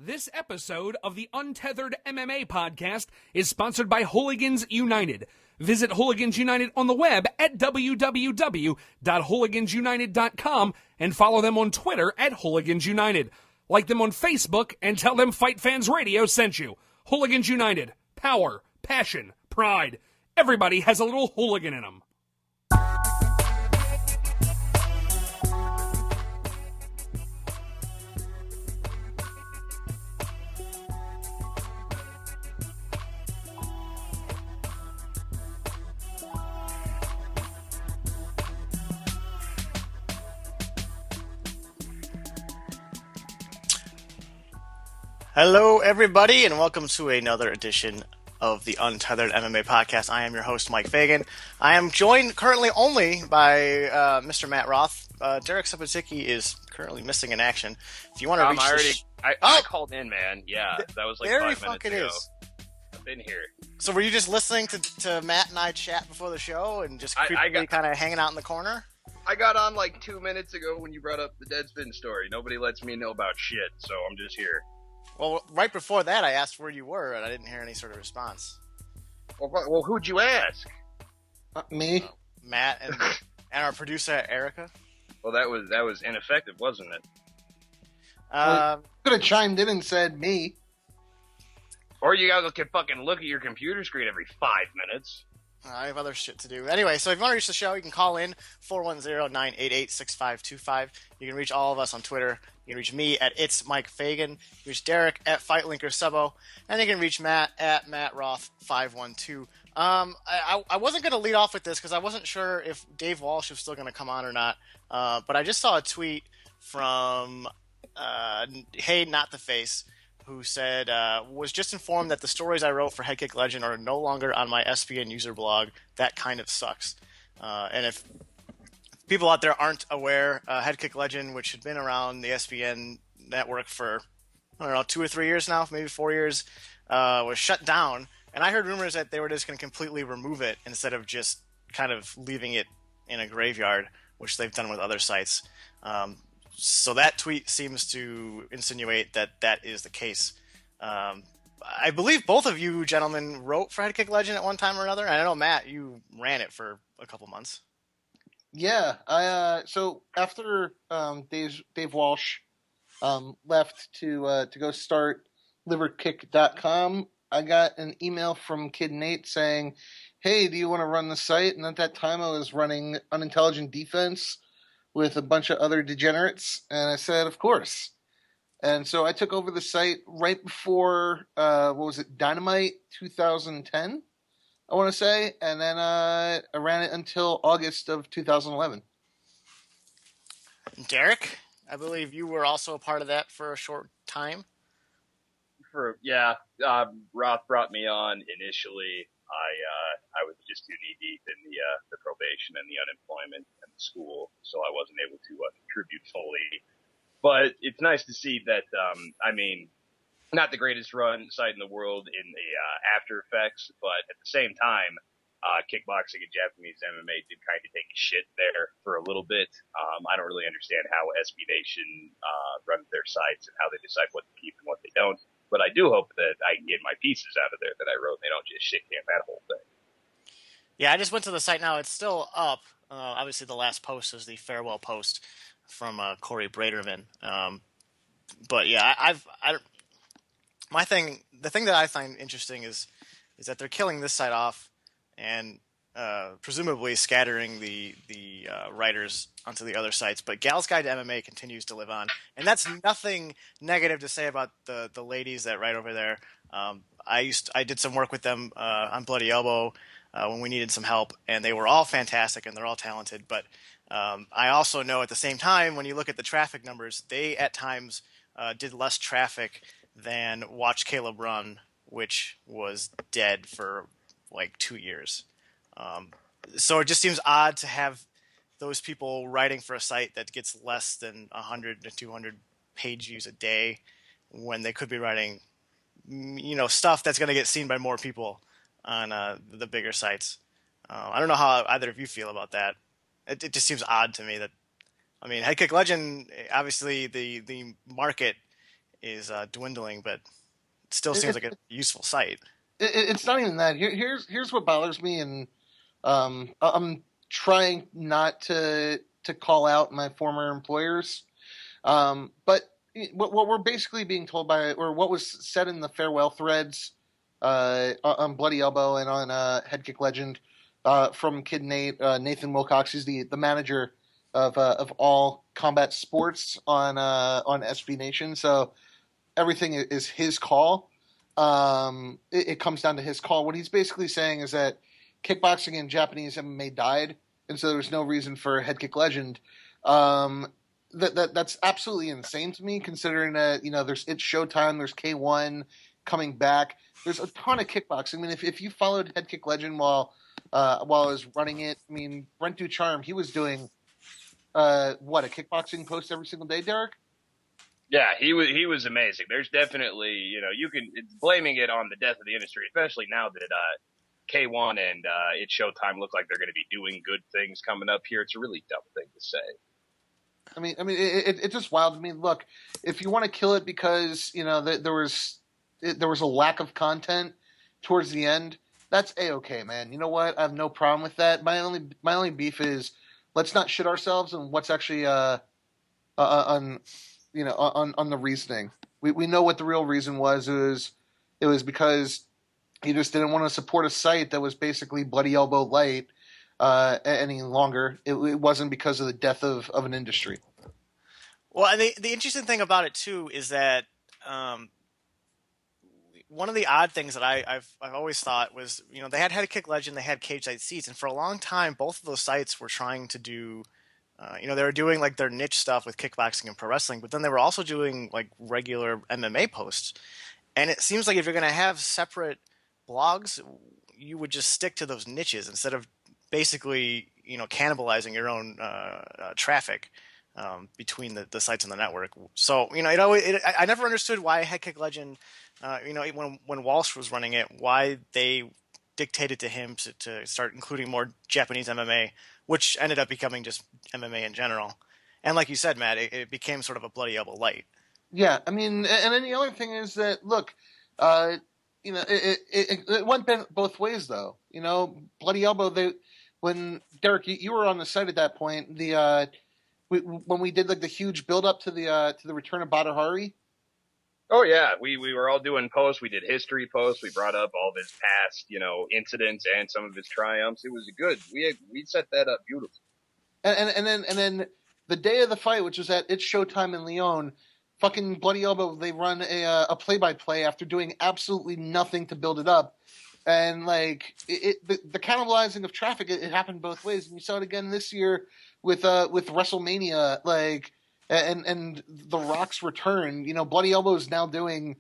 This episode of the Untethered MMA podcast is sponsored by Hooligans United. Visit Hooligans United on the web at www.hooligansunited.com and follow them on Twitter at Hooligans United. Like them on Facebook and tell them Fight Fans Radio sent you. Hooligans United. Power, passion, pride. Everybody has a little hooligan in them. Hello, everybody, and welcome to another edition of the Untethered MMA podcast. I am your host, Mike Fagan. I am joined currently only by Mr. Matt Roth. Derek Sapacicki is currently missing in action. If you want to reach I called in, man. Yeah, that was like 5 minutes ago. There he fucking is. I've been here. So were you just listening to Matt and I chat before the show and just creepily kind of hanging out in the corner? I got on like 2 minutes ago when you brought up the Deadspin story. Nobody lets me know about shit, so I'm just here. Well, right before that, I asked where you were, and I didn't hear any sort of response. Well who'd you ask? Me, Matt, and our producer Erica. Well, that was ineffective, wasn't it? could have chimed in and said me. Or you guys can fucking look at your computer screen every 5 minutes. I have other shit to do. Anyway, so if you want to reach the show, you can call in 410-988-6525. You can reach all of us on Twitter. You can reach me at It's Mike Fagan. You can reach Derek at FightLinkerSubo. And you can reach Matt at MattRoth512. I wasn't going to lead off with this because I wasn't sure if Dave Walsh was still going to come on or not. But I just saw a tweet from Hey Not The Face, who said, was just informed that the stories I wrote for Headkick Legend are no longer on my SPN user blog. That kind of sucks. And if people out there aren't aware, Headkick Legend, which had been around the SPN network for, 2 or 3 years now, maybe 4 years, was shut down. And I heard rumors that they were just going to completely remove it instead of just kind of leaving it in a graveyard, which they've done with other sites. So that tweet seems to insinuate that that is the case. I believe both of you gentlemen wrote for Headkick Legend at one time or another. And I know, Matt, you ran it for a couple months. Yeah, so after Dave Walsh left to go start liverkick.com, I got an email from Kid Nate saying, "Hey, do you want to run the site?" And at that time, I was running Unintelligent Defense with a bunch of other degenerates, and I said, of course. And so I took over the site right before, Dynamite 2010, I want to say, and then I ran it until August of 2011. Derek, I believe you were also a part of that for a short time. Roth brought me on initially. I was just too knee deep in the probation and the unemployment and the school, so I wasn't able to contribute fully. But it's nice to see that. Not the greatest run site in the world in the after effects, but at the same time, kickboxing and Japanese MMA did kind of take a shit there for a little bit. I don't really understand how SB Nation runs their sites and how they decide what to keep and what they don't. But I do hope that I can get my pieces out of there that I wrote and they don't just shit can that whole thing. Yeah, I just went to the site now. It's still up. Obviously, the last post is the farewell post from Corey Braderman. But yeah, the thing that I find interesting is that they're killing this site off and presumably scattering the writers onto the other sites. But Gal's Guide to MMA continues to live on, and that's nothing negative to say about the ladies that write over there. I did some work with them on Bloody Elbow when we needed some help, and they were all fantastic and they're all talented. But I also know at the same time, when you look at the traffic numbers, they at times did less traffic than Watch Caleb Run, which was dead for like 2 years. So it just seems odd to have those people writing for a site that gets less than 100 to 200 page views a day when they could be writing, stuff that's going to get seen by more people on the bigger sites. I don't know how either of you feel about that. It just seems odd to me that, Headkick Legend, obviously the market is dwindling, but it still seems like a useful site. It's not even that. Here's what bothers me, and I'm trying not to call out my former employers, but what we're basically being told by, or what was said in the farewell threads on Bloody Elbow and on Head Kick Legend from Kid Nate, Nathan Wilcox, who's the manager of all combat sports on SB Nation. So everything is his call. It comes down to his call. What he's basically saying is that kickboxing and Japanese MMA died, and so there's no reason for Head Kick Legend. That's absolutely insane to me, considering that it's Showtime, there's K1 coming back, there's a ton of kickboxing. I mean, if you followed Head Kick Legend while I was running it, I mean, Brent Ducharme, he was doing a kickboxing post every single day, Derek? Yeah, he was amazing. There's definitely, it's blaming it on the death of the industry, especially now that K1 and it's Showtime look like they're going to be doing good things coming up here. It's a really dumb thing to say. I mean, it's just wild. I mean, look, if you want to kill it because there was a lack of content towards the end, that's a-okay, man. You know what? I have no problem with that. My only beef is let's not shit ourselves on what's actually on the reasoning. We know what the real reason was. It was because he just didn't want to support a site that was basically Bloody Elbow light any longer. It wasn't because of the death of an industry. Well, and the interesting thing about it too is that one of the odd things that I've always thought was, they had Head Kick Legend, they had Cage Side Seats, and for a long time both of those sites were trying to do they were doing like their niche stuff with kickboxing and pro wrestling, but then they were also doing like regular MMA posts. And it seems like if you're going to have separate blogs, you would just stick to those niches instead of basically, cannibalizing your own traffic between the sites on the network. So, I never understood why Head Kick Legend, when Walsh was running it, why they dictated to him to start including more Japanese MMA, which ended up becoming just MMA in general. And like you said, Matt, it became sort of a Bloody Elbow light. Yeah, I mean, and then the other thing is that, look, it went both ways, though. Bloody Elbow, when Derek, you were on the site at that point, when we did like the huge build up to the return of Badr Hari. Oh yeah, we were all doing posts. We did history posts. We brought up all of his past, incidents and some of his triumphs. It was good. We set that up beautifully. And then the day of the fight, which was at It's Showtime in Lyon, fucking Bloody Elbow, they run a play-by-play after doing absolutely nothing to build it up. And like the cannibalizing of traffic, it happened both ways. And you saw it again this year with WrestleMania, like, and The Rock's return. Bloody Elbow is now doing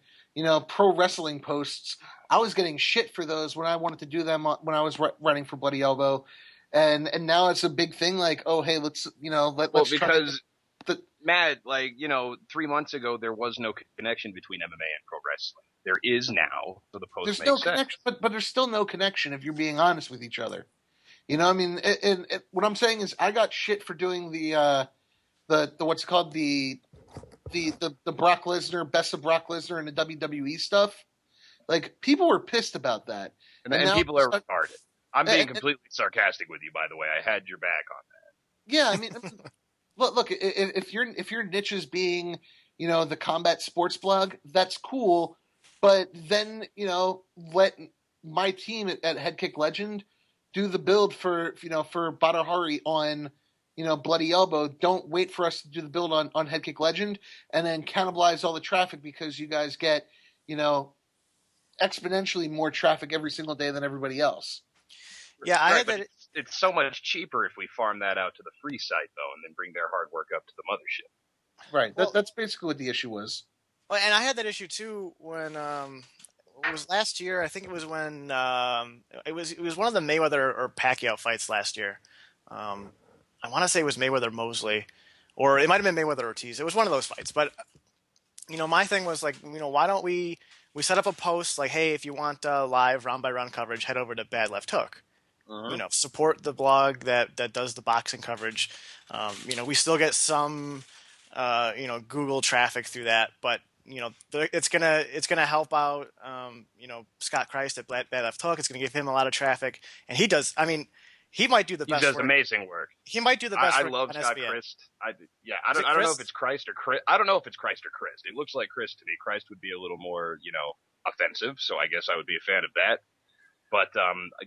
pro wrestling posts. I was getting shit for those when I wanted to do them when I was running for Bloody Elbow, and now it's a big thing. Like, oh hey, let's let's because Matt, 3 months ago there was no connection between MMA and pro wrestling. There is now, so the post there's makes no sense. connection, but there's still no connection if you're being honest with each other. I mean, what I'm saying is I got shit for doing the what's called the Brock Lesnar, best of Brock Lesnar and the WWE stuff. Like, people were pissed about that. And people are retarded. I'm being completely sarcastic with you, by the way. I had your back on that. Yeah, I mean, look, if your niche is being, the combat sports blog, that's cool. But then, let my team at Head Kick Legend do the build for Badr Hari on, Bloody Elbow. Don't wait for us to do the build on Head Kick Legend and then cannibalize all the traffic because you guys get, exponentially more traffic every single day than everybody else. Yeah, I had that. It's so much cheaper if we farm that out to the free site, though, and then bring their hard work up to the mothership. Right. That's basically what the issue was. Well, and I had that issue too when it was last year. I think it was when it was one of the Mayweather or Pacquiao fights last year. I want to say it was Mayweather Mosley, or it might have been Mayweather Ortiz. It was one of those fights. But my thing was like, why don't we set up a post like, hey, if you want live round by round coverage, head over to Bad Left Hook. Support the blog that does the boxing coverage. We still get some Google traffic through that, but it's gonna help out Scott Christ at Bad Left Hook. It's gonna give him a lot of traffic, and he does. I mean, he might do the best. He does work. amazing work. He might do the best. I work love on Scott SBN. Christ. I don't know if it's Christ or Chris. I don't know if it's Christ or Christ. It looks like Christ to me. Christ would be a little more offensive, so I guess I would be a fan of that. But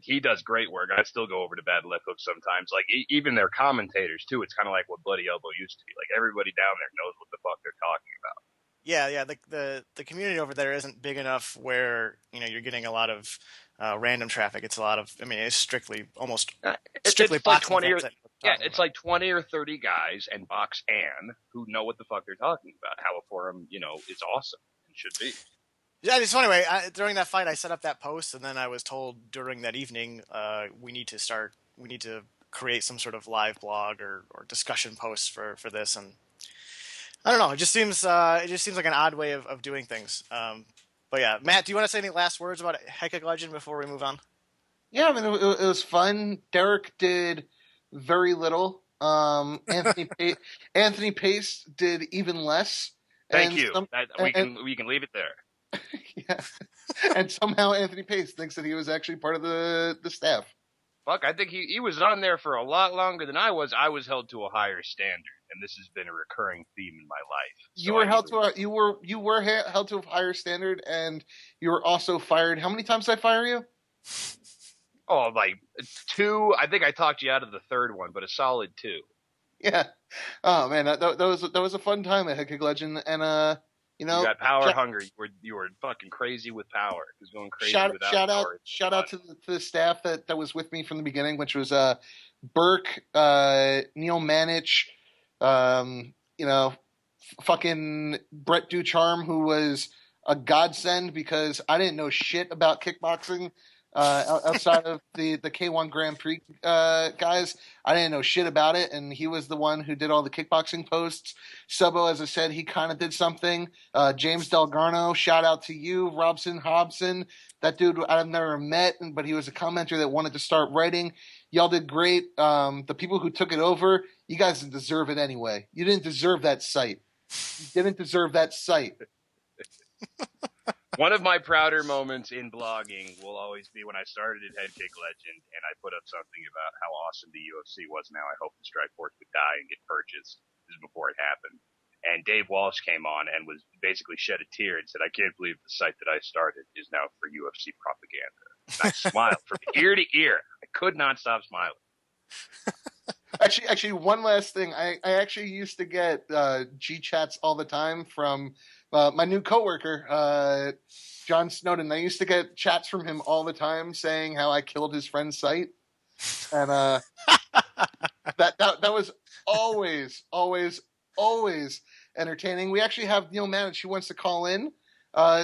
he does great work. I still go over to Bad Left Hook sometimes. Like even their commentators too. It's kind of like what Bloody Elbow used to be. Like everybody down there knows what the fuck they're talking about. Yeah. The community over there isn't big enough where you're getting a lot of random traffic. It's a lot of. I mean, it's strictly strictly it's like boxing 20 or fans it's like 20 or 30 guys and Box Ann who know what the fuck they're talking about. How a forum is awesome and should be. Yeah, so anyway, during that fight, I set up that post, and then I was told during that evening, we need to create some sort of live blog or discussion posts for this, and I don't know, it just seems like an odd way of doing things. But yeah, Matt, do you want to say any last words about Heck Legend before we move on? Yeah, I mean, it was fun. Derek did very little. Anthony Pace did even less. Thank you. We can leave it there. Yeah, and somehow Anthony Pace thinks that he was actually part of the staff. Fuck, I think he was on there for a lot longer than I was. I was held to a higher standard, and this has been a recurring theme in my life. So you were held to a higher standard, and you were also fired. How many times did I fire you? Oh, like 2. I think I talked you out of the third one, but a solid 2. Yeah. Oh man, that was a fun time at Heck Legend, and you got power hunger. You were fucking crazy with power. It was going crazy without power. Shout out to the staff that was with me from the beginning, which was Burke, Neil Manich, fucking Brett Ducharme, who was a godsend because I didn't know shit about kickboxing. Outside of the K1 Grand Prix guys, I didn't know shit about it, and he was the one who did all the kickboxing posts. Subbo, as I said, he kind of did something. James Delgarno, shout out to you. Robson Hobson, that dude I've never met, but he was a commenter that wanted to start writing. Y'all did great. The people who took it over, you guys didn't deserve it anyway. You didn't deserve that site. You didn't deserve that site. One of my prouder moments in blogging will always be when I started at Head Kick Legend and I put up something about how awesome the UFC was now. I hope the Strikeforce would die and get purchased. This is before it happened. And Dave Walsh came on and was basically shed a tear and said, I can't believe the site that I started is now for UFC propaganda. And I smiled from ear to ear. I could not stop smiling. Actually, one last thing. I actually used to get G chats all the time from my new coworker, John Snowden. I used to get chats from him all the time saying how I killed his friend's site, and that was always entertaining. We actually have Neil Manich who wants to call in.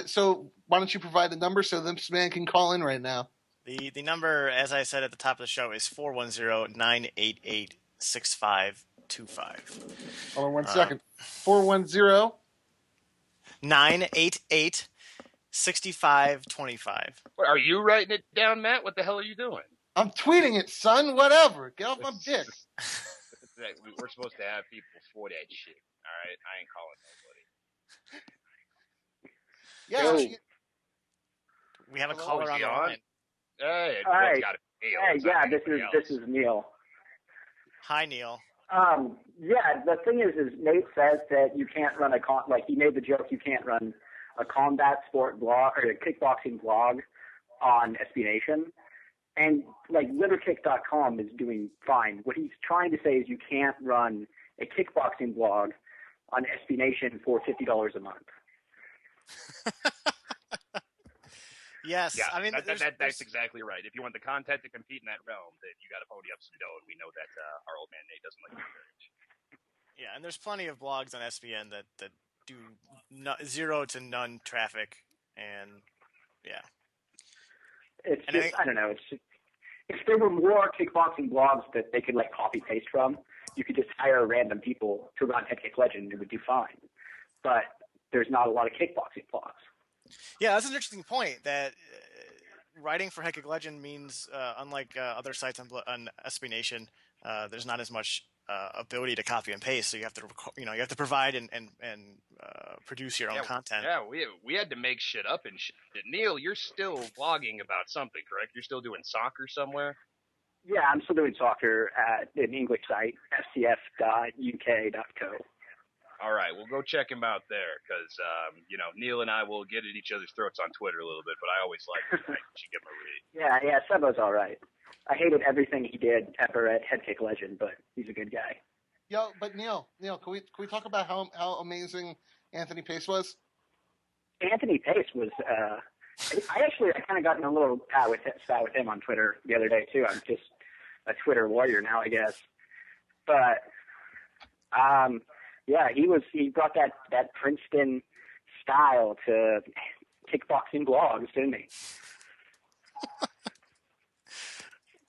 So why don't you provide the number so this man can call in right now? The number, as I said at the top of the show, is 410-988-6525. Hold on one second. 410 988-6525. Are you writing it down, Matt? What the hell are you doing? I'm tweeting it, son. Whatever. Get off my dick. We're supposed to have people for that shit. All right? I ain't calling nobody. Yeah. We have a caller on the line. Hey, hi. Yeah, this is Neil. Hi, Neil. Yeah, the thing is Nate says that you can't run he made the joke you can't run a combat sport blog or a kickboxing blog on SB Nation, and liverkick.com is doing fine. What he's trying to say is you can't run a kickboxing blog on SB Nation for $50 a month. Yes, yeah, I mean that's exactly right. If you want the content to compete in that realm, then you got to pony up some dough, and we know that our old man Nate doesn't like to encourage. Yeah, and there's plenty of blogs on SBN that do zero to none traffic, and yeah. It's just, I don't know. It's just, if there were more kickboxing blogs that they could copy paste from, you could just hire random people to run Head Kick Legend and it would do fine. But there's not a lot of kickboxing blogs. Yeah, that's an interesting point. That writing for Heck Legend means, unlike other sites on SB Nation, there's not as much ability to copy and paste. So you have to, you have to provide and produce your own content. Yeah, we had to make shit up and shit. Neil, you're still blogging about something, correct? You're still doing soccer somewhere? Yeah, I'm still doing soccer at an English site, fcf.uk.co. All right, well, go check him out there because, Neil and I will get at each other's throats on Twitter a little bit, but I always like him. You should give him a read. Yeah, Sebo's all right. I hated everything he did ever at Head Kick Legend, but he's a good guy. Yo, but Neil, can we talk about how amazing Anthony Pace was? Anthony Pace was. I kind of got in a little spat with him on Twitter the other day too. I'm just a Twitter warrior now, I guess. But he brought that Princeton style to kickboxing blogs, didn't he?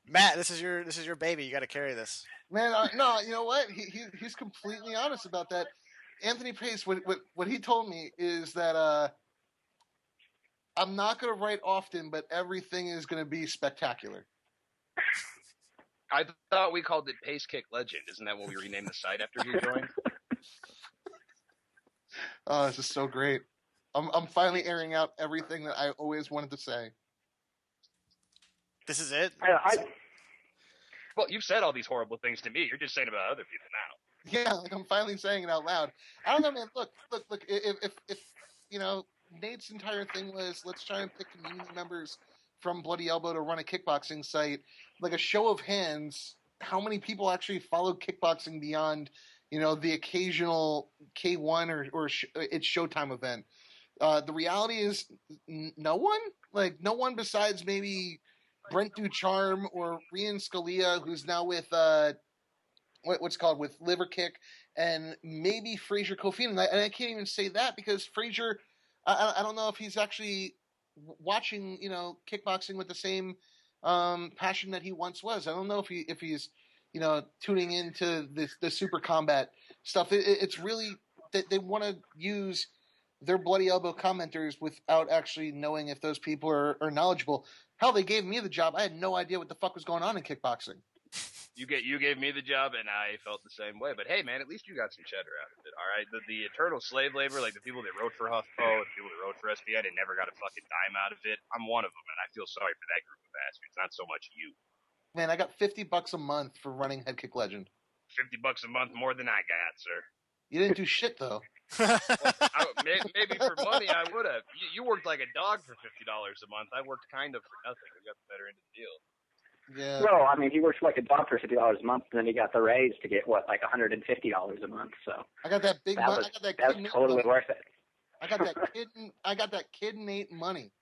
Matt, this is your baby. You got to carry this. Man, no, you know what? He's completely honest about that. Anthony Pace, what he told me is that I'm not going to write often, but everything is going to be spectacular. I thought we called it Pace Kick Legend. Isn't that what we renamed the site after you joined? Oh, this is so great. I'm finally airing out everything that I always wanted to say. This is it? Well, you've said all these horrible things to me. You're just saying about other people now. Yeah, like I'm finally saying it out loud. I don't know, man. Look. If Nate's entire thing was let's try and pick community members from Bloody Elbow to run a kickboxing site. Like a show of hands, how many people actually follow kickboxing beyond, the occasional K1 or its Showtime event? The reality is no one. Like no one besides maybe Brent Ducharme or Rian Scalia, who's now with with Liver Kick, and maybe Fraser Kofi. And I can't even say that because Fraser, I don't know if he's actually watching, kickboxing with the same passion that he once was. I don't know if he's tuning into the super combat stuff. It's really they want to use their Bloody Elbow commenters without actually knowing if those people are knowledgeable. Hell, they gave me the job. I had no idea what the fuck was going on in kickboxing. You gave me the job, and I felt the same way. But hey, man, at least you got some cheddar out of it. All right, the eternal slave labor, like the people that wrote for HuffPo, the people that wrote for SPN, and never got a fucking dime out of it. I'm one of them, and I feel sorry for that group of bastards. Not so much you. Man, I got $50 a month for running Head Kick Legend. $50 a month more than I got, sir. You didn't do shit though. Maybe for money I would have. You worked like a dog for $50 a month. I worked kind of for nothing. We got the better end of the deal. Yeah. Well, I mean, he works like a dog for $50 a month, and then he got the raise to get like $150 a month. So I got that big money. That was totally worth it. I got that kid Nate money.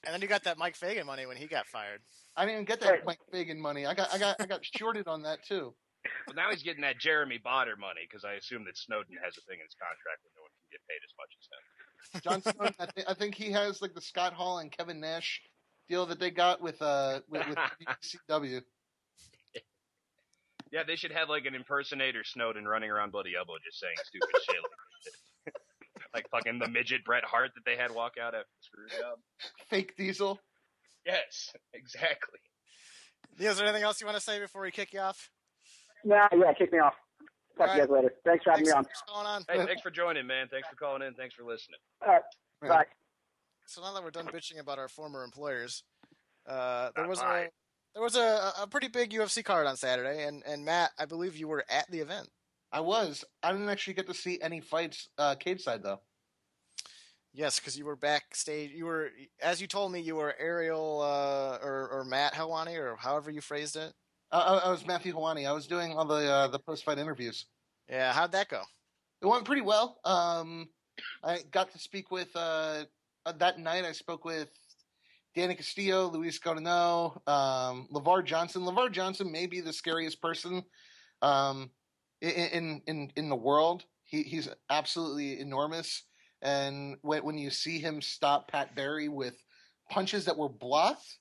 And then you got that Mike Fagan money when he got fired. I didn't even get that Mike Fagan money. I got shorted on that too. Well, now he's getting that Jeremy Botter money because I assume that Snowden has a thing in his contract where no one can get paid as much as him. John Snowden, I think he has like the Scott Hall and Kevin Nash deal that they got with CW. Yeah, they should have like an impersonator Snowden running around Bloody Elbow just saying stupid shit like fucking the midget Bret Hart that they had walk out after the screw job. Fake Diesel. Yes, exactly. Neil, is there anything else you want to say before we kick you off? Nah, yeah, kick me off. Talk to you guys later. Thanks for having me on. What's going on? Hey, thanks for joining, man. Thanks for calling in. Thanks for listening. All right, bye. So now that we're done bitching about our former employers, there was a pretty big UFC card on Saturday, and Matt, I believe you were at the event. I was. I didn't actually get to see any fights cage side though. Yes, because you were backstage. You were, as you told me, you were Ariel or Matt Helwani, or however you phrased it. I was Matthew Helwani. I was doing all the post-fight interviews. Yeah, how'd that go? It went pretty well. I got to speak with that night. I spoke with Danny Castillo, Luis Godinot, LeVar Johnson. LeVar Johnson may be the scariest person in the world. He's absolutely enormous. And when you see him stop Pat Barry with punches that were blocked,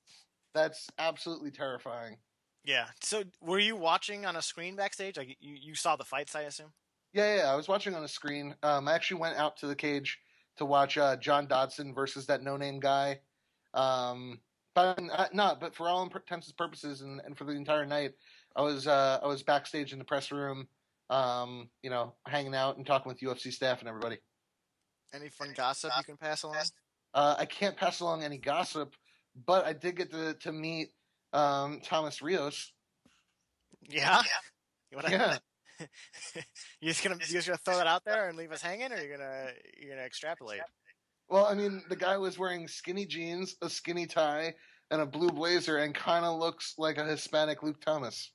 that's absolutely terrifying. Yeah. So were you watching on a screen backstage? Like you saw the fights, I assume? Yeah. I was watching on a screen. I actually went out to the cage to watch John Dodson versus that no-name guy. But for all intents and purposes and for the entire night, I was backstage in the press room, hanging out and talking with UFC staff and everybody. Any fun gossip you can pass along? I can't pass along any gossip, but I did get to meet Thomas Rios. Yeah. Yeah. You just gonna throw that out there and leave us hanging, or you're gonna extrapolate? Well, I mean, the guy was wearing skinny jeans, a skinny tie, and a blue blazer, and kind of looks like a Hispanic Luke Thomas.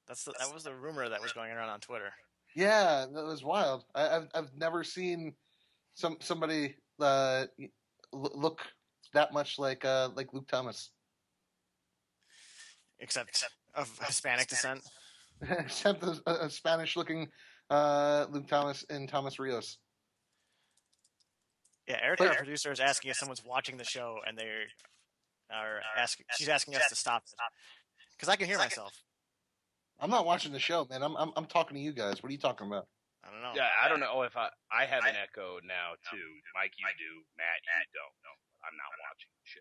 That was the rumor that was going around on Twitter. Yeah, that was wild. I've never seen somebody look that much like Luke Thomas, Except of Hispanic descent. except a Spanish-looking Luke Thomas and Thomas Rios. Yeah, Erica, our producer, is asking if someone's watching the show, and they are asking. She's asking us to stop it because I can hear myself. I'm not watching the show, man. I'm talking to you guys. What are you talking about? I don't know. Yeah, I don't know if I have an echo now too. Mike, you do. Matt, you don't. No, I'm not watching the show.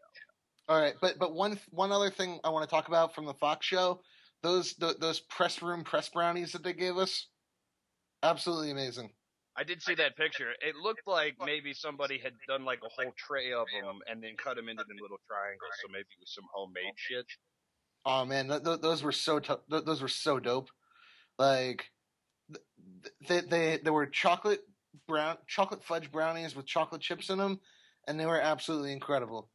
All right, but one other thing I want to talk about from the Fox show, those press brownies that they gave us, absolutely amazing. I did see that picture. It looked like maybe somebody had done like a whole tray of them and then cut them into them little triangles. So maybe it was some homemade shit. Oh man, those were so those were so dope. Like they were chocolate fudge brownies with chocolate chips in them, and they were absolutely incredible.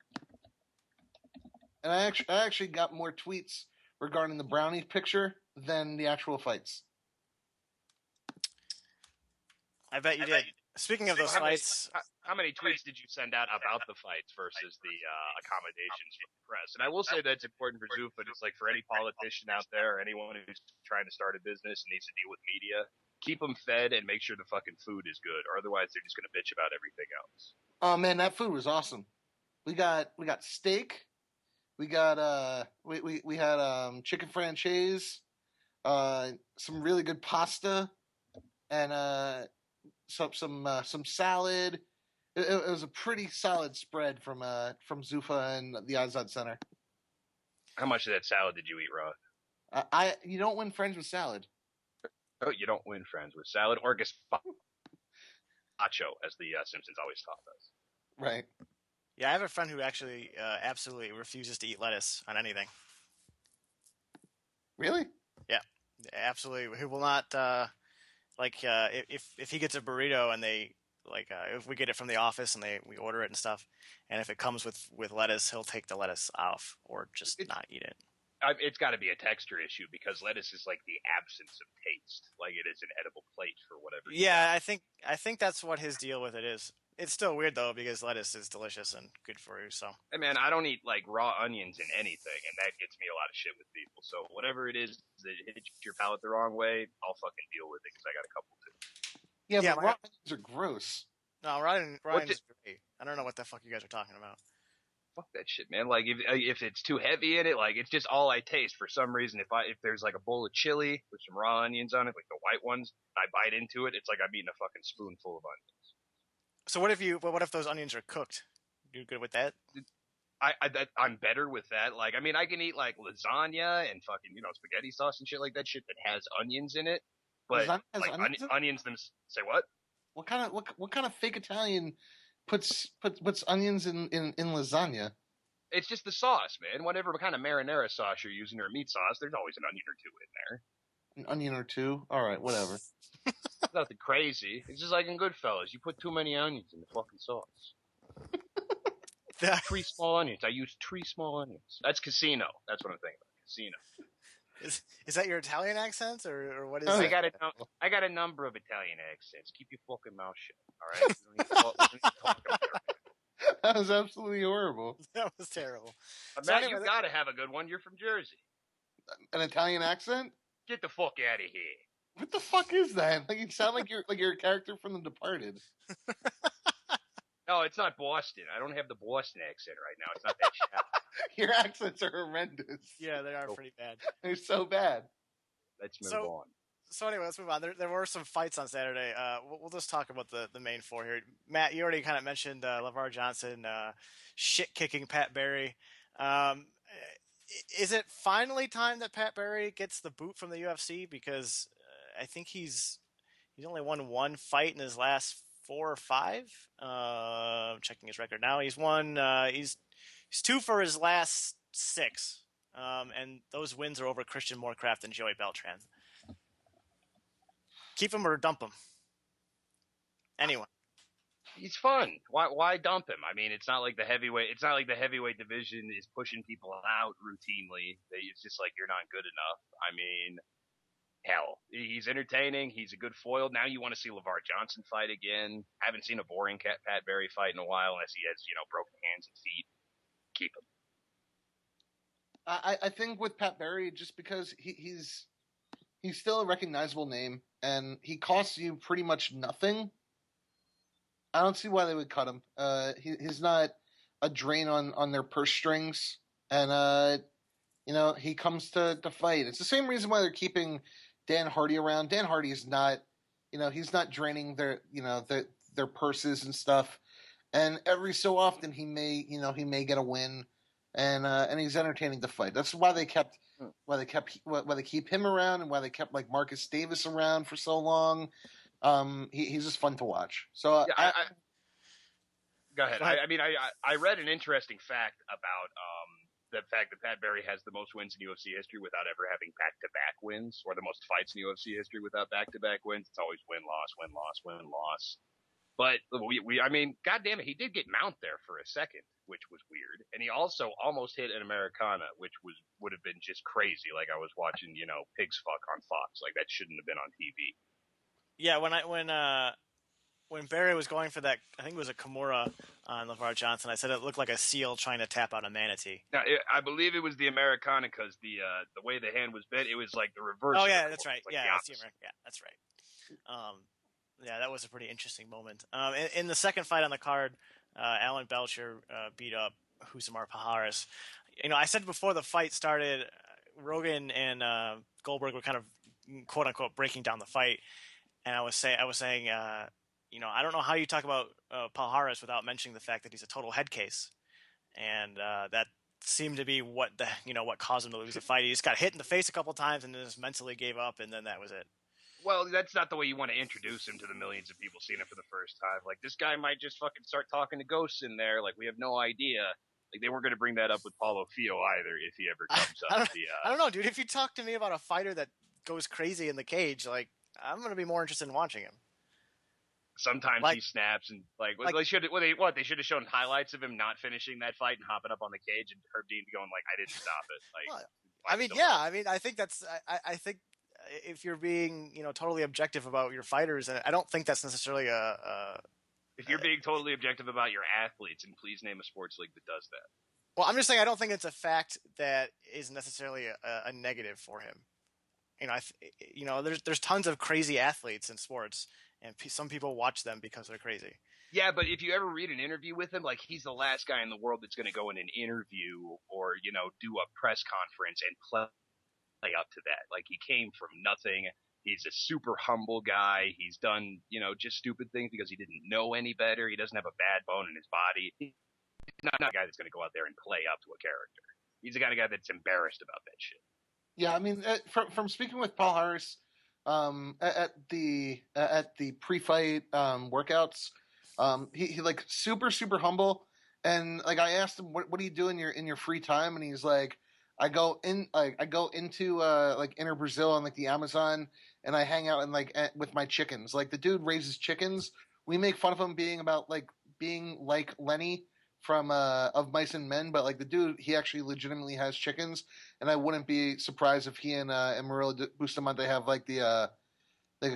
And I actually got more tweets regarding the brownie picture than the actual fights. I bet you did. Speaking of those fights, how many tweets did you send out about the fights versus the accommodations for the press? And I will say that's important for Zoof, but it's like for any politician out there or anyone who's trying to start a business and needs to deal with media, keep them fed and make sure the fucking food is good, or otherwise they're just going to bitch about everything else. Oh man, that food was awesome. We got steak. We got we had chicken franchise, some really good pasta, and some salad. It was a pretty solid spread from Zufa and the Azad Center. How much of that salad did you eat, Roth? You don't win friends with salad. Oh, you don't win friends with salad or gazpacho, as the Simpsons always taught us. Right. Yeah, I have a friend who actually absolutely refuses to eat lettuce on anything. Really? Yeah, absolutely. Who will not if he gets a burrito and they if we get it from the office and we order it and stuff, and if it comes with lettuce, he'll take the lettuce off or just not eat it. It's got to be a texture issue because lettuce is like the absence of taste, like it is an edible plate for whatever. Yeah, I think that's what his deal with it is. It's still weird though because lettuce is delicious and good for you. So, hey man, I don't eat like raw onions in anything, and that gets me a lot of shit with people. So whatever it is that hits your palate the wrong way, I'll fucking deal with it because I got a couple too. Yeah, but raw onions are gross. No, Ryan's great. I don't know what the fuck you guys are talking about. Fuck that shit, man. Like if it's too heavy in it, like it's just all I taste for some reason. If there's like a bowl of chili with some raw onions on it, like the white ones, I bite into it. It's like I'm eating a fucking spoonful of onions. So what if those onions are cooked? You good with that? I'm better with that. Like, I mean, I can eat like lasagna and fucking, spaghetti sauce and shit like that shit that has onions in it. But like onions them say what? What kind of fake Italian puts onions in lasagna? It's just the sauce, man. Whatever kind of marinara sauce you're using or meat sauce, there's always an onion or two in there. An onion or two? All right, whatever. Nothing crazy. It's just like in Goodfellas. You put too many onions in the fucking sauce. 3 small onions. I use 3 small onions. That's Casino. That's what I'm thinking about. Casino. Is that your Italian accent or what is it? I got a number of Italian accents. Keep your fucking mouth shut. All right? That was absolutely horrible. That was terrible. Matt, you got to have a good one. You're from Jersey. An Italian accent? Get the fuck out of here. What the fuck is that? Like you sound like you're a character from The Departed. No, it's not Boston. I don't have the Boston accent right now. It's not that shit. Your accents are horrendous. Yeah, they are pretty bad. They're so bad. Let's move on. So anyway, let's move on. There were some fights on Saturday. We'll just talk about the main 4 here. Matt, you already kind of mentioned LeVar Johnson shit-kicking Pat Barry. is it finally time that Pat Barry gets the boot from the UFC? Because I think he's only won one fight in his last 4 or 5. I'm checking his record now. He's won. He's 2 for his last 6, and those wins are over Christian Morecraft and Joey Beltran. Keep him or dump him. Anyone. He's fun. Why dump him? I mean, it's not like the heavyweight division is pushing people out routinely. It's just like you're not good enough. I mean, hell, he's entertaining. He's a good foil. Now you want to see LeVar Johnson fight again. Haven't seen a boring Pat Barry fight in a while unless he has, broken hands and feet. Keep him. I think with Pat Barry, just because he's still a recognizable name and he costs you pretty much nothing. I don't see why they would cut him. He's not a drain on their purse strings, and he comes to fight. It's the same reason why they're keeping Dan Hardy around. Dan Hardy is not, he's not draining their purses and stuff. And every so often he may get a win, and he's entertaining to fight. That's why they keep him around, and why they kept like Marcus Davis around for so long. He's just fun to watch. So yeah, go ahead. I read an interesting fact about the fact that Pat Barry has the most wins in UFC history without ever having back-to-back wins, or the most fights in UFC history without back-to-back wins. It's always win-loss. But God damn it, he did get Mount there for a second, which was weird, and he also almost hit an Americana, which would have been just crazy. Like I was watching, pigs fuck on Fox. Like that shouldn't have been on TV. Yeah, when Barry was going for that, I think it was a Kimura on LeVar Johnson. I said it looked like a seal trying to tap out a manatee. Now, I believe it was the Americana because the way the hand was bent, it was like the reverse. Oh yeah, that's right. Like that's right. Yeah, that was a pretty interesting moment. In the second fight on the card, Alan Belcher beat up Husamar Paharis. I said before the fight started, Rogan and Goldberg were kind of quote unquote breaking down the fight. And I was saying, I don't know how you talk about Paul without mentioning the fact that he's a total head case, and that seemed to be what caused him to lose the fight. He just got hit in the face a couple times and then just mentally gave up, and then that was it. Well, that's not the way you want to introduce him to the millions of people seeing it for the first time. Like this guy might just fucking start talking to ghosts in there. Like we have no idea. Like they weren't going to bring that up with Paulo Fio either if he ever comes up. I don't know, dude. If you talk to me about a fighter that goes crazy in the cage, like. I'm going to be more interested in watching him. Sometimes he snaps and they should have shown highlights of him not finishing that fight and hopping up on the cage and Herb Dean going like, I didn't stop it. I think that's, I think if you're being, totally objective about your fighters, and I don't think that's necessarily if you're being totally objective about your athletes, and please name a sports league that does that. Well, I'm just saying, I don't think it's a fact that is necessarily a negative for him. There's tons of crazy athletes in sports, and some people watch them because they're crazy. Yeah, but if you ever read an interview with him, like he's the last guy in the world that's going to go in an interview or do a press conference and play up to that. Like he came from nothing. He's a super humble guy. He's done just stupid things because he didn't know any better. He doesn't have a bad bone in his body. He's not a guy that's going to go out there and play up to a character. He's the kind of guy that's embarrassed about that shit. Yeah, I mean, from speaking with Paul Harris at the pre-fight workouts, he like super humble, and like I asked him, what do you do in your free time, and he's like, I go into inner Brazil on like the Amazon, and I hang out and with my chickens. Like the dude raises chickens. We make fun of him being like Lenny from Of Mice and Men, but like the dude, he actually legitimately has chickens, and I wouldn't be surprised if he and Murilo Bustamante have like a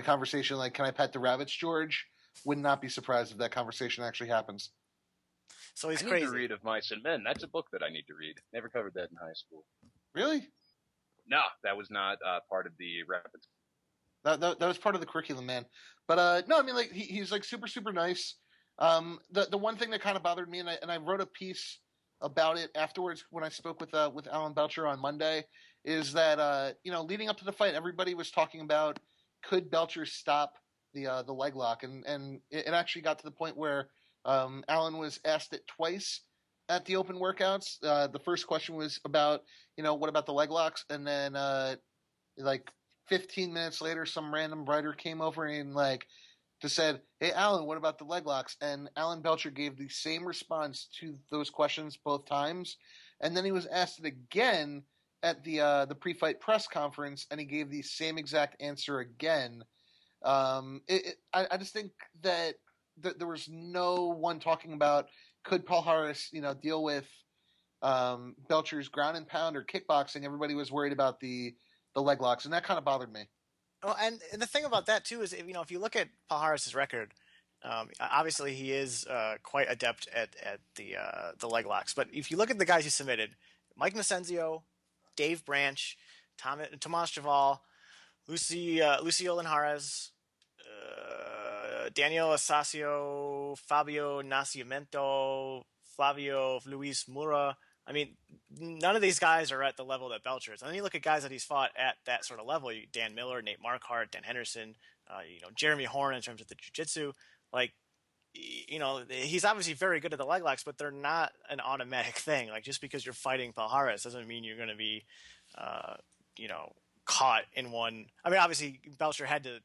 conversation like, "Can I pet the rabbits, George?" Would not be surprised if that conversation actually happens. So he's crazy. I need to read Of Mice and Men. That's a book that I need to read. Never covered that in high school. Really? No, that was not part of the repertoire. That was part of the curriculum, man. But no, I mean like he's like super nice. The one thing that kind of bothered me, and I wrote a piece about it afterwards when I spoke with Alan Belcher on Monday, is that leading up to the fight, everybody was talking about could Belcher stop the leg lock, and it actually got to the point where Alan was asked it twice, at the open workouts. The first question was about, what about the leg locks? And then like 15 minutes later, some random writer came over and just said, "Hey, Alan, what about the leg locks?" And Alan Belcher gave the same response to those questions both times. And then he was asked it again at the pre-fight press conference, and he gave the same exact answer again. I just think that there was no one talking about, could Paul Harris, deal with Belcher's ground and pound or kickboxing. Everybody was worried about the leg locks, and that kind of bothered me. Oh, and the thing about that too is, if you look at Paul Harris's record, obviously he is quite adept at the leg locks. But if you look at the guys he submitted, Mike Nascenzio, Dave Branch, Tomas Javal, Lucio Linhares, Daniel Asasio, Fabio Nascimento, Flavio Luis Mura. I mean, none of these guys are at the level that Belcher is. And then you look at guys that he's fought at that sort of level: Dan Miller, Nate Marquardt, Dan Henderson, Jeremy Horn in terms of the jiu-jitsu. He's obviously very good at the leg locks, but they're not an automatic thing. Like, just because you're fighting Paul Harris doesn't mean you're going to be, caught in one. I mean, obviously Belcher had to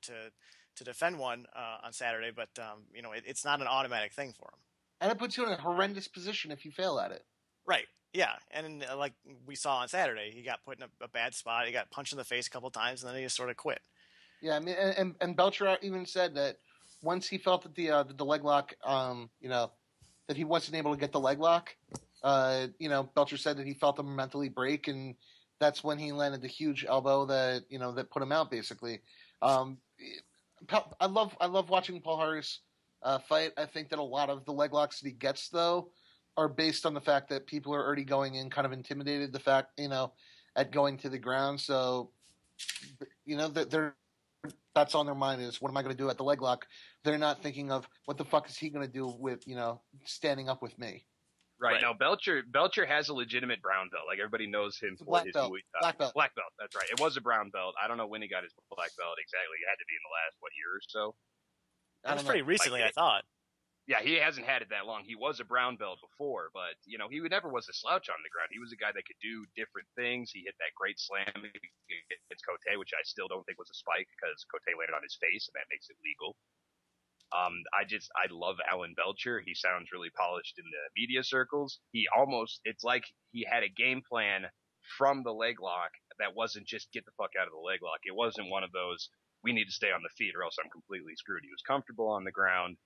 defend one on Saturday, but it's not an automatic thing for him. And it puts you in a horrendous position if you fail at it. Right. Yeah. And like we saw on Saturday, he got put in a bad spot. He got punched in the face a couple of times, and then he just sort of quit. Yeah. I mean, and Belcher even said that once he felt that the leg lock, that he wasn't able to get the leg lock, Belcher said that he felt him mentally break, and that's when he landed the huge elbow that put him out, basically. I love watching Paul Harris fight. I think that a lot of the leg locks that he gets, though, are based on the fact that people are already going in kind of intimidated at going to the ground. So, that's on their mind is, what am I going to do at the leg lock? They're not thinking of, what the fuck is he going to do with, standing up with me? Right. Now, Belcher has a legitimate brown belt. Like, everybody knows him for his Muay Thai. Black belt. Black belt. That's right. It was a brown belt. I don't know when he got his black belt exactly. It had to be in the last, year or so? That was pretty recently, I thought. Yeah, he hasn't had it that long. He was a brown belt before, but, he never was a slouch on the ground. He was a guy that could do different things. He hit that great slam against Cote, which I still don't think was a spike, because Cote landed on his face, and that makes it legal. I love Alan Belcher. He sounds really polished in the media circles. It's like he had a game plan from the leg lock that wasn't just get the fuck out of the leg lock. It wasn't one of those, we need to stay on the feet or else I'm completely screwed. He was comfortable on the ground.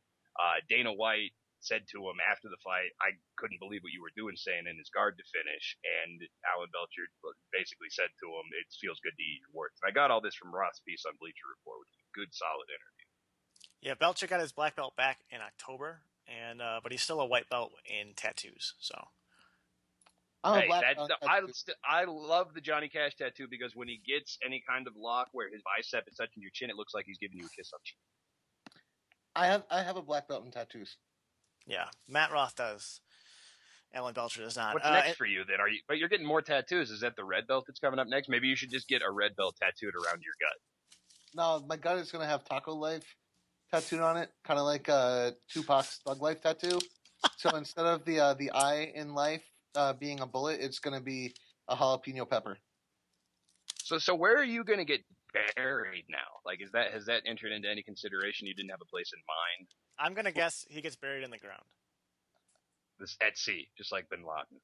Dana White said to him after the fight, "I couldn't believe what you were doing staying in his guard to finish." And Alan Belcher basically said to him, "It feels good to eat your words." And I got all this from Roth's piece on Bleacher Report, which is a good, solid interview. Yeah, Belcher got his black belt back in October, and but he's still a white belt in tattoos. So, I love the Johnny Cash tattoo, because when he gets any kind of lock where his bicep is touching your chin, it looks like he's giving you a kiss on the cheek. I have a black belt in tattoos. Yeah, Matt Roth does. Alan Belcher does not. What's next for you then? But you're getting more tattoos. Is that the red belt that's coming up next? Maybe you should just get a red belt tattooed around your gut. No, my gut is going to have Taco Life tattooed on it, kind of like Tupac's Thug Life tattoo. So instead of the I in life being a bullet, it's going to be a jalapeno pepper. So where are you going to get buried now? Like, has that entered into any consideration? You didn't have a place in mind? I'm going to guess he gets buried in the ground. At sea, just like Bin Laden.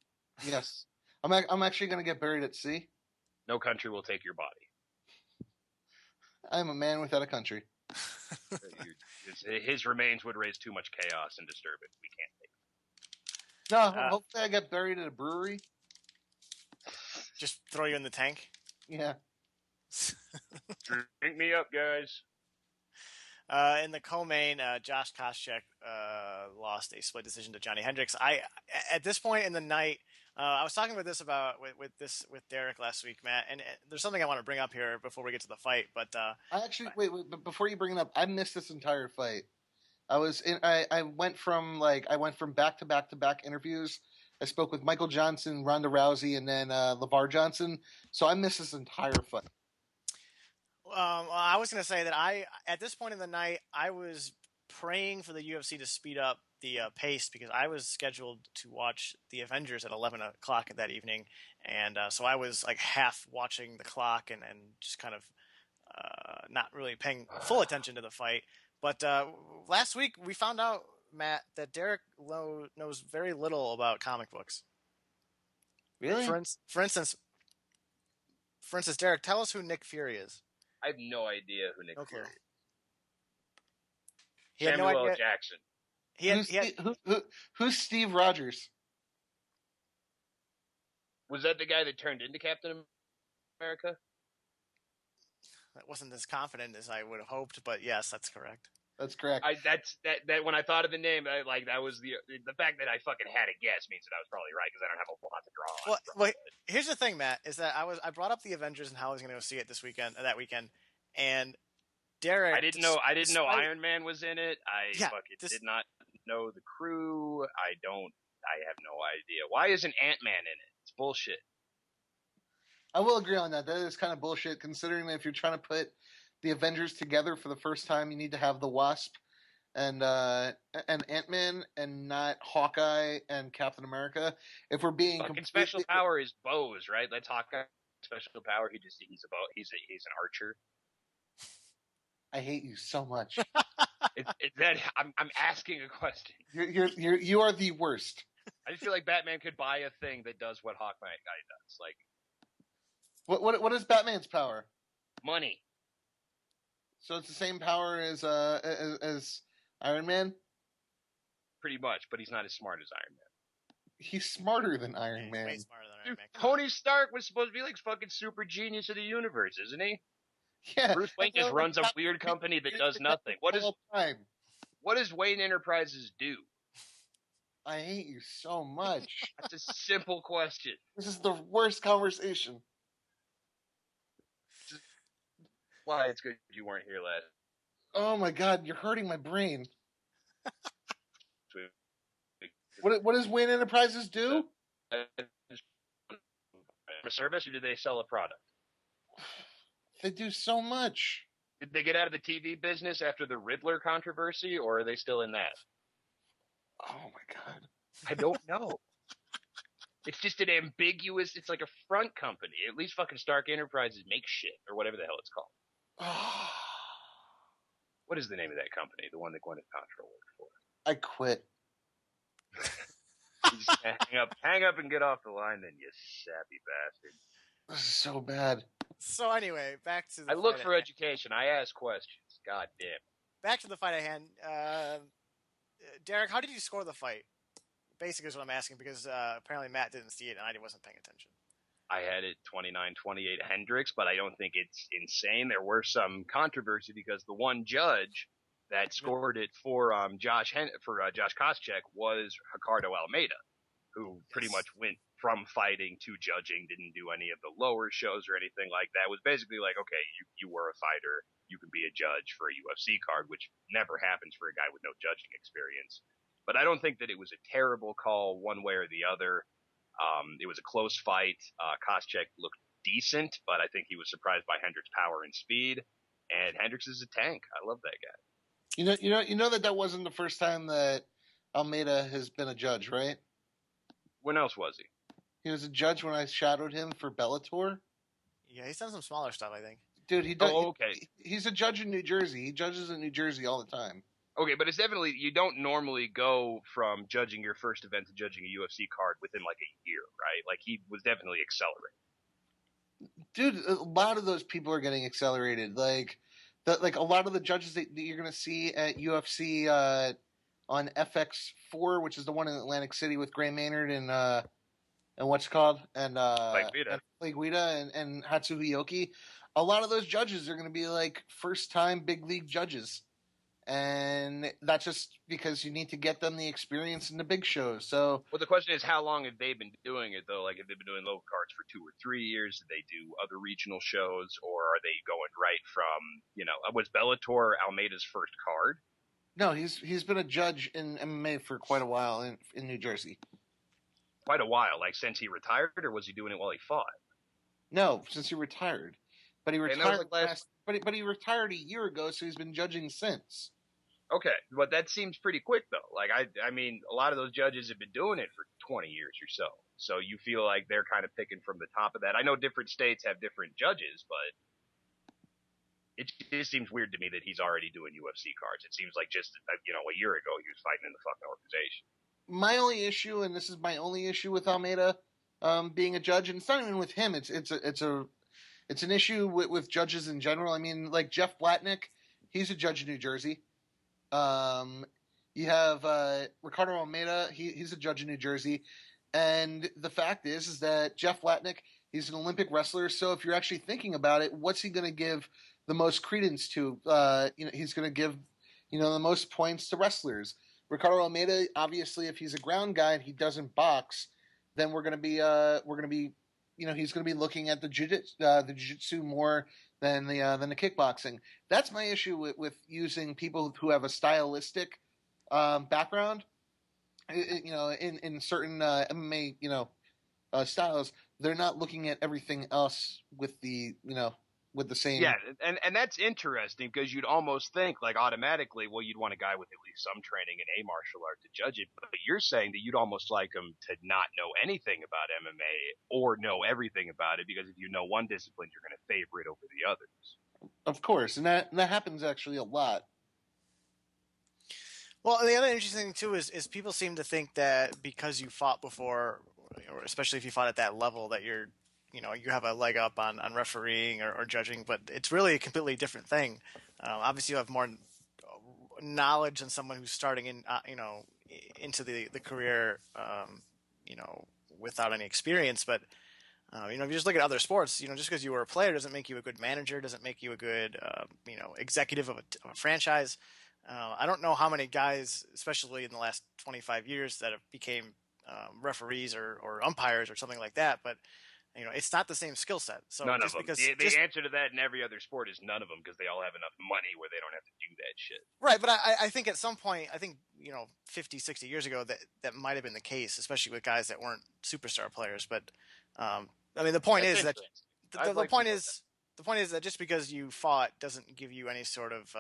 Yes. I'm actually going to get buried at sea. No country will take your body. I am a man without a country. His remains would raise too much chaos and disturbance. We can't take it. No, hopefully I get buried at a brewery. Just throw you in the tank? Yeah. Drink me up, guys. In the co-main, Josh Koscheck lost a split decision to Johnny Hendricks. At this point in the night, I was talking about this with Derek last week, Matt, and there's something I want to bring up here before we get to the fight. But I actually wait, but before you bring it up, I missed this entire fight. I went from back to back to back interviews. I spoke with Michael Johnson, Ronda Rousey, and then LeVar Johnson. So I missed this entire fight. I was going to say that at this point in the night, I was praying for the UFC to speed up the pace because I was scheduled to watch the Avengers at 11 o'clock that evening, and so I was like half watching the clock and just kind of not really paying full attention to the fight. But last week we found out, Matt, that Derek knows very little about comic books. Really? For instance, Derek, tell us who Nick Fury is. I have no idea who Nick No clue. Fury is. He had no Samuel L. idea. Jackson. Who's Steve Rogers? Was that the guy that turned into Captain America? That wasn't as confident as I would have hoped, but yes, that's correct. That's correct. That when I thought of the name, that was the fact that I fucking had a guess means that I was probably right because I don't have a lot to draw on. Well, here's the thing, Matt, is that I brought up the Avengers and how I was going to go see it that weekend, and Derek. I didn't know Iron Man was in it. I did not know the crew. I have no idea. Why isn't Ant-Man in it? It's bullshit. I will agree on that. That is kind of bullshit, considering that if you're trying to put the Avengers together for the first time, you need to have the Wasp and Ant-Man and not Hawkeye and Captain America. If we're being fucking special power is bows, right? That's Hawkeye special power. He's an archer. I hate you so much. I'm asking a question. You are the worst. I just feel like Batman could buy a thing that does what Hawkeye does. Like, what is Batman's power? Money. So it's the same power as Iron Man? Pretty much, but he's not as smart as Iron Man. He's smarter than Iron Man. Way smarter than Iron Man. Tony Stark was supposed to be like fucking super genius of the universe, isn't he? Yeah. Bruce Wayne just runs a weird company that does nothing. What does Wayne Enterprises do? I hate you so much. That's a simple question. This is the worst conversation. Why it's good you weren't here last. Oh my god, you're hurting my brain. What does Wayne Enterprises do? A service, or do they sell a product? They do so much. Did they get out of the TV business after the Riddler controversy, or are they still in that? Oh my god. I don't know. It's just an ambiguous, it's like a front company. At least fucking Stark Enterprises makes shit, or whatever the hell it's called. What is the name of that company? The one that Gwyneth Paltrow worked for? I quit. You just hang up and get off the line then, you sappy bastard. This is so bad. So anyway, back to the I look for education. I ask questions. God damn. Back to the fight at hand. Derek, how did you score the fight? Basically is what I'm asking because apparently Matt didn't see it and I wasn't paying attention. I had it 29-28 Hendricks, but I don't think it's insane. There were some controversy because the one judge that scored it for Josh Koscheck was Ricardo Almeida, who pretty much went from fighting to judging, didn't do any of the lower shows or anything like that. It was basically like, okay, you were a fighter, you can be a judge for a UFC card, which never happens for a guy with no judging experience. But I don't think that it was a terrible call one way or the other. It was a close fight. Koscheck looked decent, but I think he was surprised by Hendricks' power and speed. And Hendricks is a tank. I love that guy. You know that wasn't the first time that Almeida has been a judge, right? When else was he? He was a judge when I shadowed him for Bellator. Yeah, he's done some smaller stuff, I think. Dude, he does. Oh, okay. He's a judge in New Jersey. He judges in New Jersey all the time. Okay, but it's definitely, you don't normally go from judging your first event to judging a UFC card within like a year, right? Like he was definitely accelerating. Dude, a lot of those people are getting accelerated. Like a lot of the judges that you're going to see at UFC on FX4, which is the one in Atlantic City with Gray Maynard and what's it called? And Clay Guida and Hatsuhi Yoki. A lot of those judges are going to be like first-time big league judges. And that's just because you need to get them the experience in the big shows. So, well, the question is, how long have they been doing it, though? Like, have they been doing local cards for 2 or 3 years? Did they do other regional shows? Or are they going right from, was Bellator Almeida's first card? No, he's been a judge in MMA for quite a while in New Jersey. Quite a while, like since he retired, or was he doing it while he fought? No, since he retired. But he retired but he retired a year ago, so he's been judging since. Okay, but that seems pretty quick though. Like I mean, a lot of those judges have been doing it for 20 years or so. So you feel like they're kind of picking from the top of that. I know different states have different judges, but it just seems weird to me that he's already doing UFC cards. It seems like just a year ago he was fighting in the fucking organization. My only issue, and this is my only issue with Almeida being a judge, and it's not even with him. It's an issue with judges in general. I mean, like Jeff Blatnick, he's a judge in New Jersey. You have Ricardo Almeida, he's a judge in New Jersey. And the fact is that Jeff Blatnick, he's an Olympic wrestler. So if you're actually thinking about it, what's he going to give the most credence to? He's going to give, the most points to wrestlers. Ricardo Almeida, obviously, if he's a ground guy and he doesn't box, then he's going to be looking at the jiu-jitsu more than the kickboxing. That's my issue with using people who have a stylistic background. In certain MMA, styles, they're not looking at everything else with the same. Yeah, and that's interesting because you'd almost think like automatically, well, you'd want a guy with at least some training in a martial art to judge it. But you're saying that you'd almost like him to not know anything about MMA or know everything about it, because if you know one discipline, you're going to favor it over the others. Of course, and that happens actually a lot. Well, the other interesting thing too is people seem to think that because you fought before, or especially if you fought at that level, that you have a leg up on refereeing or judging, but it's really a completely different thing. Obviously, you have more knowledge than someone who's starting into the career, without any experience. But if you just look at other sports, just because you were a player doesn't make you a good manager, doesn't make you a good, executive of a franchise. I don't know how many guys, especially in the last 25 years, that have became referees or umpires or something like that. But it's not the same skill set. So none just of them. Because the answer to that in every other sport is none of them, because they all have enough money where they don't have to do that shit. Right, but I think at some point, 50, 60 years ago, that might have been the case, especially with guys that weren't superstar players. But the point is that the point is that just because you fought doesn't give you any sort of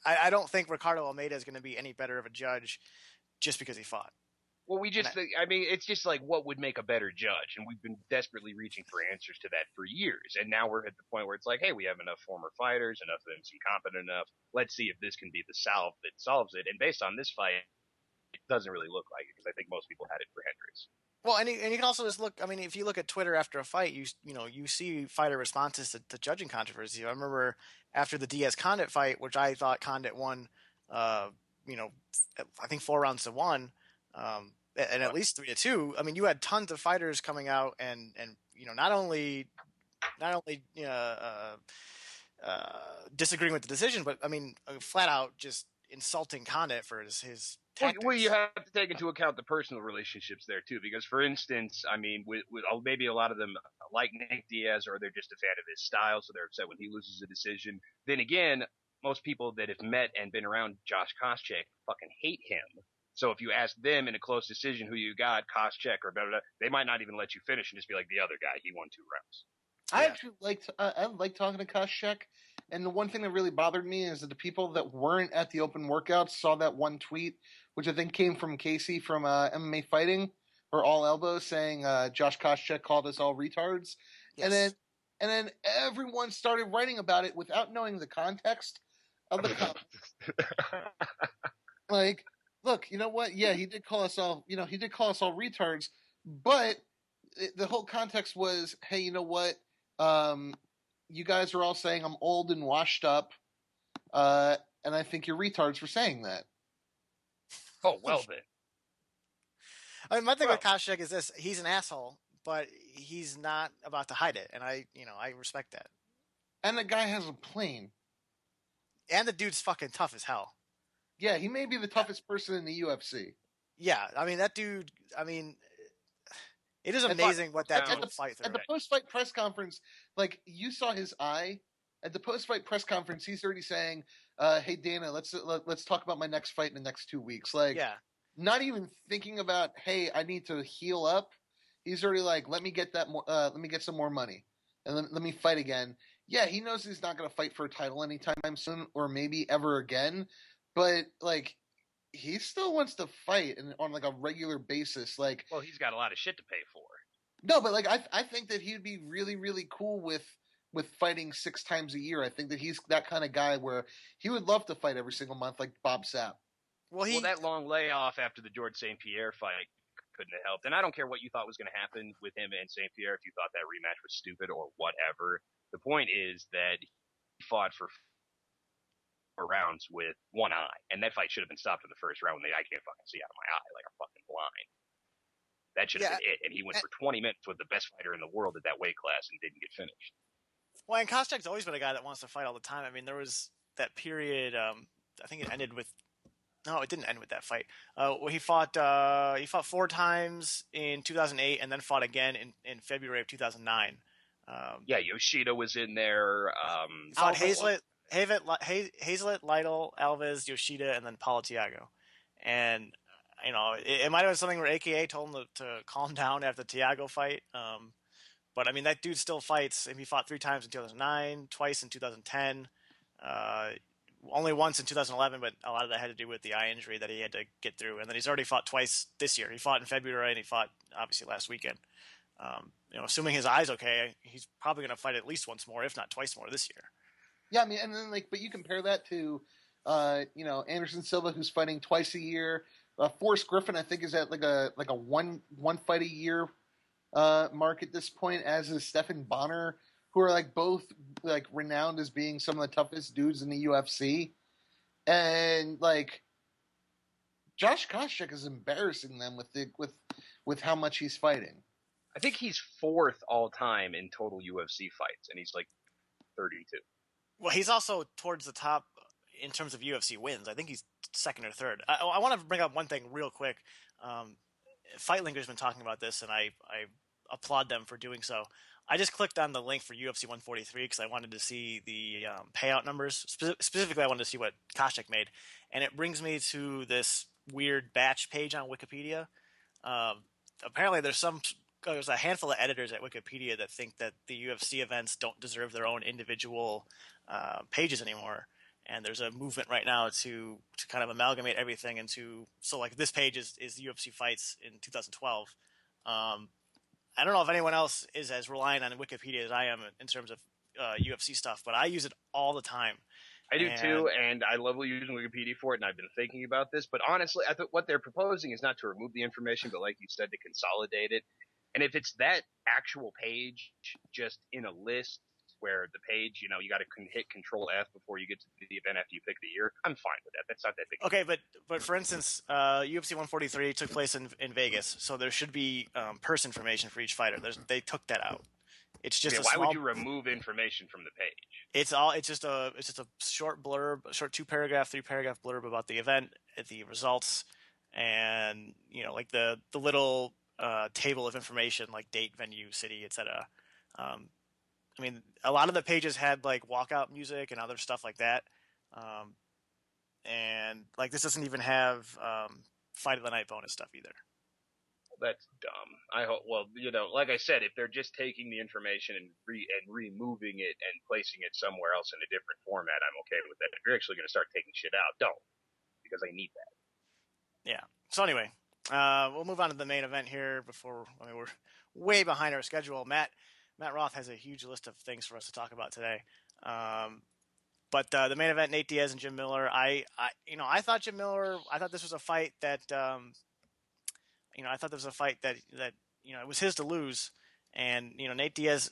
I don't think Ricardo Almeida is going to be any better of a judge just because he fought. Well, it's just like what would make a better judge, and we've been desperately reaching for answers to that for years, and now we're at the point where it's like, hey, we have enough former fighters, enough of them seem competent enough. Let's see if this can be the salve that solves it. And based on this fight, it doesn't really look like it, because I think most people had it for Hendricks. Well, and you can also just look. I mean, if you look at Twitter after a fight, you see fighter responses to judging controversy. I remember after the Diaz-Condit fight, which I thought Condit won, I think 4 rounds to 1, and at least 3-2. I mean, you had tons of fighters coming out and not only disagreeing with the decision, but I mean, flat out just insulting Condit for his tactics. Well, you have to take into account the personal relationships there too, because for instance, I mean, with maybe a lot of them like Nick Diaz, or they're just a fan of his style, so they're upset when he loses a decision. Then again, most people that have met and been around Josh Koscheck fucking hate him. So if you ask them in a close decision who you got, Koscheck or blah, blah, blah, they might not even let you finish and just be like, the other guy, he won 2 rounds. I actually liked talking to Koscheck, and the one thing that really bothered me is that the people that weren't at the open workouts saw that one tweet, which I think came from Casey from MMA Fighting, or All Elbows, saying Josh Koscheck called us all retards, yes. and then everyone started writing about it without knowing the context of the comment. Like, look, you know what? Yeah, he did call us all. He did call us all retards, but the whole context was, hey, you know what? You guys are all saying I'm old and washed up, and I think you're retards for saying that. Oh, well then. I mean, my thing with Koscheck is this: he's an asshole, but he's not about to hide it, and I respect that. And the guy has a plane. And the dude's fucking tough as hell. Yeah, he may be the toughest person in the UFC. Yeah, I mean, that dude, it is amazing what that dude fight through. At the post-fight press conference, like, you saw his eye. At the post-fight press conference, he's already saying, hey, Dana, let's talk about my next fight in the next 2 weeks. Like, yeah. Not even thinking about, hey, I need to heal up. He's already like, let me get some more money. And let me fight again. Yeah, he knows he's not going to fight for a title anytime soon, or maybe ever again. but like he still wants to fight and on like a regular basis. Like, well, he's got a lot of shit to pay for. no, but like I think that he'd be really really cool with fighting 6 times a year. I think that he's that kind of guy where he would love to fight every single month, like Bob Sapp. Well, that long layoff after the George St. Pierre fight couldn't have helped. And I don't care what you thought was going to happen with him and St. Pierre, if you thought that rematch was stupid or whatever. The point is that he fought for 4 rounds with one eye, and that fight should have been stopped in the first round when I can't fucking see out of my eye like I'm fucking blind. That should have been it. And he went for 20 minutes with the best fighter in the world at that weight class and didn't get finished. Well, and Koscheck's always been a guy that wants to fight all the time. I mean, there was that period. I think it ended with. No, it didn't end with that fight. Where he fought 4 times in 2008, and then fought again in February of 2009. Yoshida was in there. Fought Hazlett, Lytle, Alves, Yoshida, and then Paulo Thiago. And you know, it might have been something where AKA told him to calm down after the Thiago fight. But I mean, that dude still fights. He fought 3 times in 2009, twice in 2010. Only once in 2011, but a lot of that had to do with the eye injury that he had to get through. And then he's already fought twice this year. He fought in February, and he fought obviously last weekend. Assuming his eye's okay, he's probably going to fight at least once more, if not twice more, this year. Yeah, I mean, and then but you compare that to, Anderson Silva, who's fighting twice a year. Forrest Griffin, I think, is at like a one fight a year mark at this point, as is Stephan Bonner, who are like both like renowned as being some of the toughest dudes in the UFC, and like Josh Koscheck is embarrassing them with how much he's fighting. I think he's 4th all time in total UFC fights, and he's like 32. Well, he's also towards the top in terms of UFC wins. I think he's 2nd or 3rd. I want to bring up one thing real quick. Fight Linker's been talking about this, and I applaud them for doing so. I just clicked on the link for UFC 143 because I wanted to see the payout numbers. Specifically, I wanted to see what Koscheck made. And it brings me to this weird batch page on Wikipedia. Apparently, there's a handful of editors at Wikipedia that think that the UFC events don't deserve their own individual pages anymore. And there's a movement right now to kind of amalgamate everything into – so like this page is UFC fights in 2012. I don't know if anyone else is as reliant on Wikipedia as I am in terms of UFC stuff, but I use it all the time. I do too, and I love using Wikipedia for it, and I've been thinking about this. But honestly, I think what they're proposing is not to remove the information, but like you said, to consolidate it. And if it's that actual page just in a list where the page, you got to hit Control F before you get to the event after you pick the year, I'm fine with that. That's not that big. Okay, but for instance, UFC 143 took place in Vegas, so there should be purse information for each fighter. They took that out. It's just why would you remove information from the page? It's just a short blurb, a short 2-paragraph, 3-paragraph blurb about the event, the results, and like the little table of information like date, venue, city, etc. I mean, a lot of the pages had like walkout music and other stuff like that. And like this doesn't even have fight of the night bonus stuff either. That's dumb. I hope. Well, like I said, if they're just taking the information and removing it and placing it somewhere else in a different format, I'm okay with that. If you're actually going to start taking shit out, don't, because I need that. Yeah. So anyway, we'll move on to the main event here. We're way behind our schedule. Matt Roth has a huge list of things for us to talk about today. But the main event, Nate Diaz and Jim Miller. I thought Jim Miller. I thought this was a fight that. It was his to lose, and Nate Diaz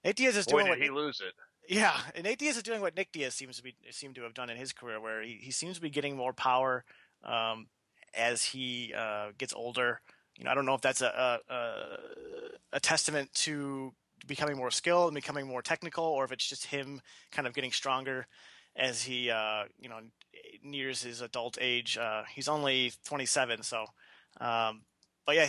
is doing. Boy, did he lose it? Yeah, and Nate Diaz is doing what Nick Diaz seemed to have done in his career, where he seems to be getting more power as he gets older. I don't know if that's a testament to becoming more skilled and becoming more technical, or if it's just him kind of getting stronger as he nears his adult age. He's only 27, so. But yeah,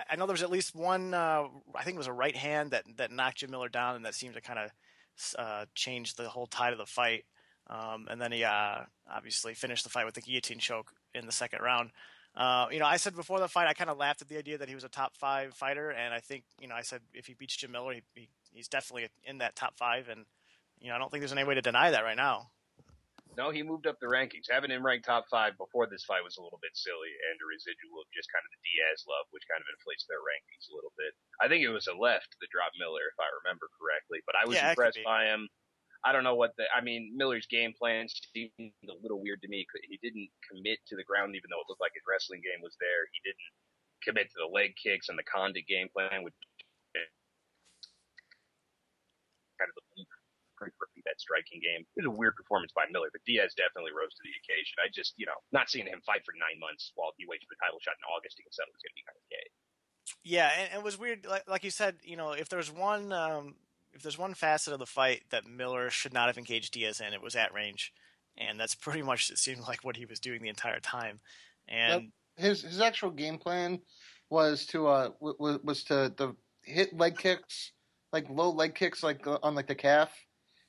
I know there was at least one. I think it was a right hand that knocked Jim Miller down, and that seemed to kind of change the whole tide of the fight. And then he obviously finished the fight with the guillotine choke in the second round. I said before the fight, I kind of laughed at the idea that he was a top 5 fighter, and I think I said if he beats Jim Miller, he's definitely in that top 5, and I don't think there's any way to deny that right now. No, he moved up the rankings. Having him ranked top 5 before this fight was a little bit silly, and a residual of just kind of the Diaz love, which kind of inflates their rankings a little bit. I think it was a left that dropped Miller, if I remember correctly, but I was Yeah, it could impressed be. by him. I don't know Miller's game plan seemed a little weird to me. He didn't commit to the ground, even though it looked like his wrestling game was there. He didn't commit to the leg kicks and the Condit game plan, which kind of the blueprint for that striking game. It was a weird performance by Miller, but Diaz definitely rose to the occasion. I just, not seeing him fight for 9 months while he waits for the title shot in August to get settled is going to be kind of gay. Yeah, and it was weird. Like you said, if there's one facet of the fight that Miller should not have engaged Diaz in, it was at range, and that's pretty much, it seemed like, what he was doing the entire time. And his actual game plan was to hit leg kicks, like low leg kicks, like on like the calf,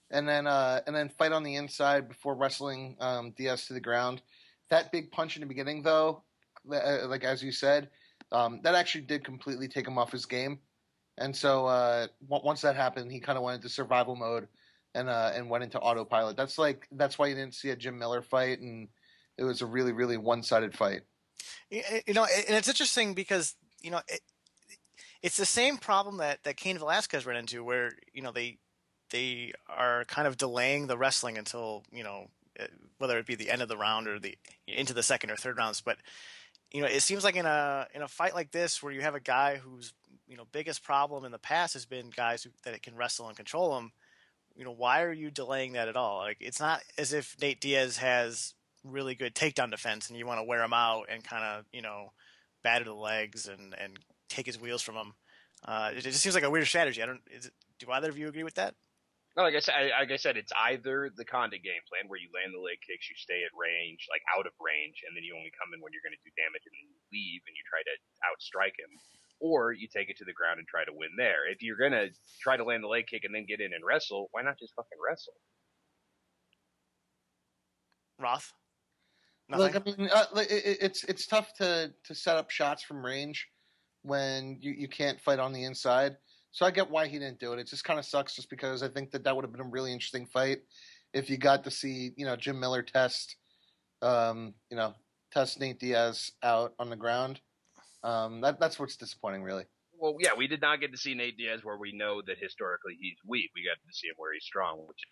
and then fight on the inside before wrestling Diaz to the ground. That big punch in the beginning, though, like as you said, that actually did completely take him off his game. And so once that happened, he kind of went into survival mode and went into autopilot. That's why you didn't see a Jim Miller fight, and it was a really, really one-sided fight. and it's interesting because it's the same problem that Cain Velasquez ran into, where they are kind of delaying the wrestling until whether it be the end of the round or into the second or third rounds. But it seems like in a fight like this, where you have a guy whose biggest problem in the past has been guys that can wrestle and control him. Why are you delaying that at all? Like, it's not as if Nate Diaz has really good takedown defense and you want to wear him out and kind of batter the legs and take his wheels from him. It just seems like a weird strategy. Do either of you agree with that? No, like I said, it's either the Condit game plan where you land the leg kicks, you stay at range, like out of range, and then you only come in when you're going to do damage, and then you leave and you try to outstrike him, or you take it to the ground and try to win there. If you're going to try to land the leg kick and then get in and wrestle, why not just fucking wrestle? Roth? Nothing? Look, I mean, it's tough to set up shots from range when you can't fight on the inside. So I get why he didn't do it. It just kind of sucks, just because I think that would have been a really interesting fight if you got to see Jim Miller test Nate Diaz out on the ground. That's what's disappointing, really. Well, yeah, we did not get to see Nate Diaz where we know that historically he's weak. We got to see him where he's strong, which.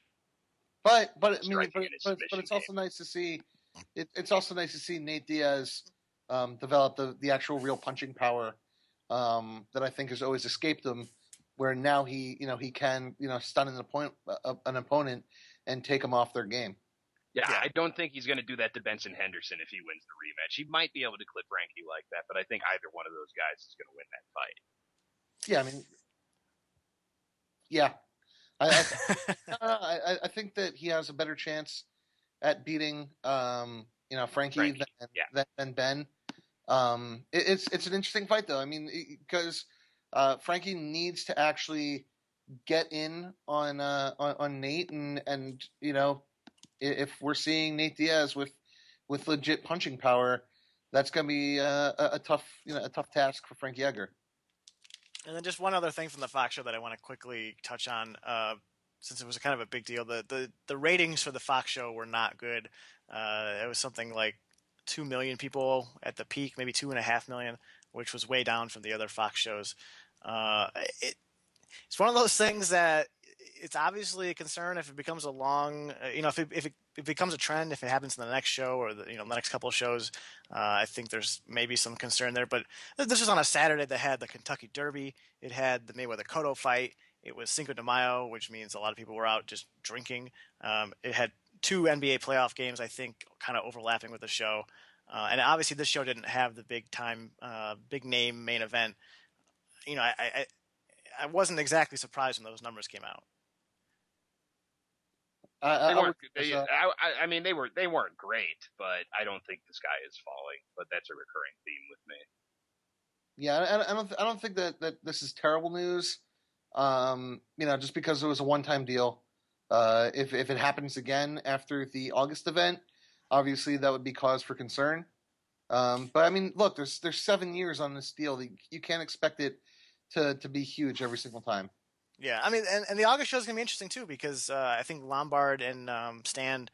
But it's also nice to see. It's also nice to see Nate Diaz develop the actual real punching power that I think has always escaped him. Where now he can stun an opponent and take them off their game. Yeah, I don't think he's going to do that to Benson Henderson if he wins the rematch. He might be able to clip Frankie like that, but I think either one of those guys is going to win that fight. Yeah, I mean, I think that he has a better chance at beating Frankie than Ben. It's an interesting fight, though. I mean, because Frankie needs to actually get in on Nate, and if we're seeing Nate Diaz with legit punching power, that's going to be a tough task for Frankie Edgar. And then just one other thing from the Fox show that I want to quickly touch on, since it was kind of a big deal. The ratings for the Fox show were not good. It was something like 2 million people at the peak, maybe 2.5 million, which was way down from the other Fox shows. It's one of those things that it's obviously a concern if it becomes a long, if it becomes a trend, if it happens in the next show or the next couple of shows. I think there's maybe some concern there. But this was on a Saturday that had the Kentucky Derby. It had the Mayweather-Cotto fight. It was Cinco de Mayo, which means a lot of people were out just drinking. It had 2 NBA playoff games, I think, kind of overlapping with the show. And obviously this show didn't have the big name main event. I wasn't exactly surprised when those numbers came out. They weren't great, but I don't think the sky is falling. But that's a recurring theme with me. Yeah, I don't think that this is terrible news. Just because it was a one-time deal. If it happens again after the August event, obviously that would be cause for concern. But I mean, look, there's 7 years on this deal. You can't expect it to be huge every single time. Yeah, I mean, and the August show is going to be interesting too, because I think Lombard and Stand,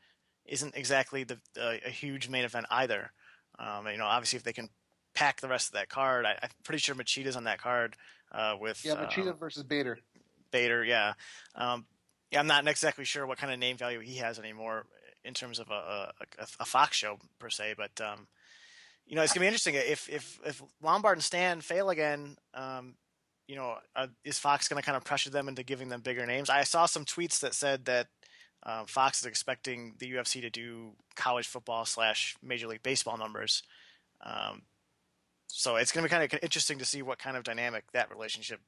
isn't exactly a huge main event either. Obviously if they can pack the rest of that card, I'm pretty sure Machida's on that card with Machida versus Bader. Bader, yeah. I'm not exactly sure what kind of name value he has anymore in terms of a Fox show per se, but it's gonna be interesting if Lombard and Stan fail again. Is Fox going to kind of pressure them into giving them bigger names? I saw some tweets that said that Fox is expecting the UFC to do college football / Major League Baseball numbers. So it's going to be kind of interesting to see what kind of dynamic that relationship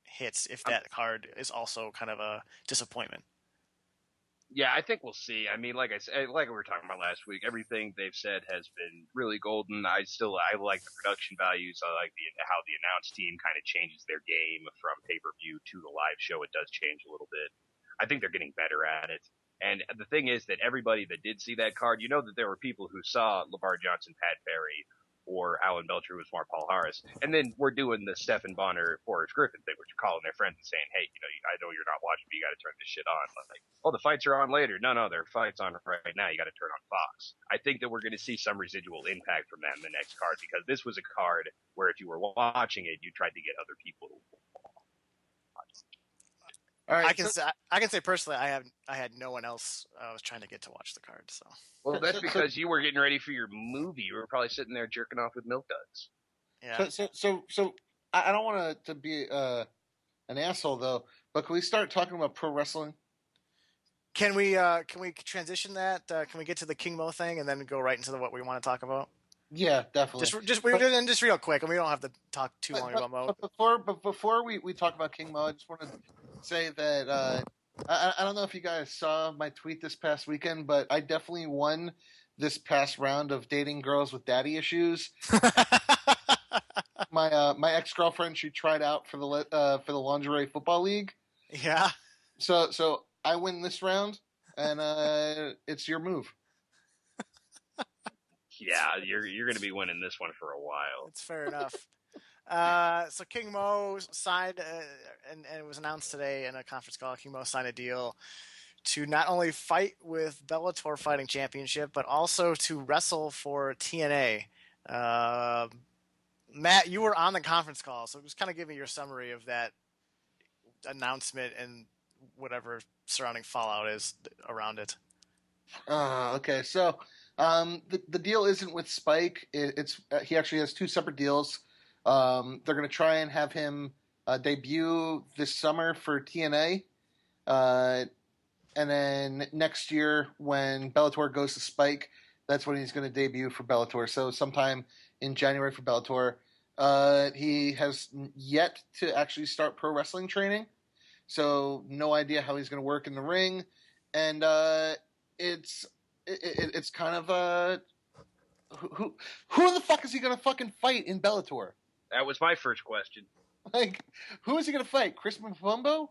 hits if that card is also kind of a disappointment. Yeah, I think we'll see. I mean, like I said, like we were talking about last week, everything they've said has been really golden. I like the production values. I like how the announce team kind of changes their game from pay-per-view to the live show. It does change a little bit. I think they're getting better at it. And the thing is that everybody that did see that card, that there were people who saw LeVar Johnson, Pat Perry, or Alan Belcher, who was more Paul Harris. And then we're doing the Stephen Bonner, Forrest Griffin thing, which you're calling their friends and saying, hey, I know you're not watching, but you got to turn this shit on. Like, oh, the fights are on later. No, there are fights on right now. You got to turn on Fox. I think that we're going to see some residual impact from that in the next card, because this was a card where if you were watching it, you tried to get other people to watch. All right, I can say personally, I had no one else I was trying to get to watch the card. So well, that's because you were getting ready for your movie. You were probably sitting there jerking off with milk duds. Yeah. So I don't want to be an asshole though, but can we start talking about pro wrestling? Can we transition that? Can we get to the King Mo thing and then go right into what we want to talk about? Yeah, definitely. Just real quick, and we don't have to talk too long about Mo. But before we talk about King Mo, I just want to say that I don't know if you guys saw my tweet this past weekend, but I definitely won this past round of dating girls with daddy issues. My ex-girlfriend, she tried out for the lingerie football league. Yeah. So I win this round, and it's your move. Yeah, you're going to be winning this one for a while. It's fair enough. So King Mo signed, and it was announced today in a conference call, King Mo signed a deal to not only fight with Bellator Fighting Championship, but also to wrestle for TNA. Matt, you were on the conference call, so just kind of give me your summary of that announcement and whatever surrounding fallout is around it. Okay, so the deal isn't with Spike. He actually has two separate deals. They're going to try and have him debut this summer for TNA, and then next year when Bellator goes to Spike, that's when he's going to debut for Bellator. So sometime in January for Bellator. He has yet to actually start pro wrestling training, so no idea how he's going to work in the ring, and it's kind of who the fuck is he going to fucking fight in Bellator? That was my first question. Like, who is he going to fight? Chris Mfumbo?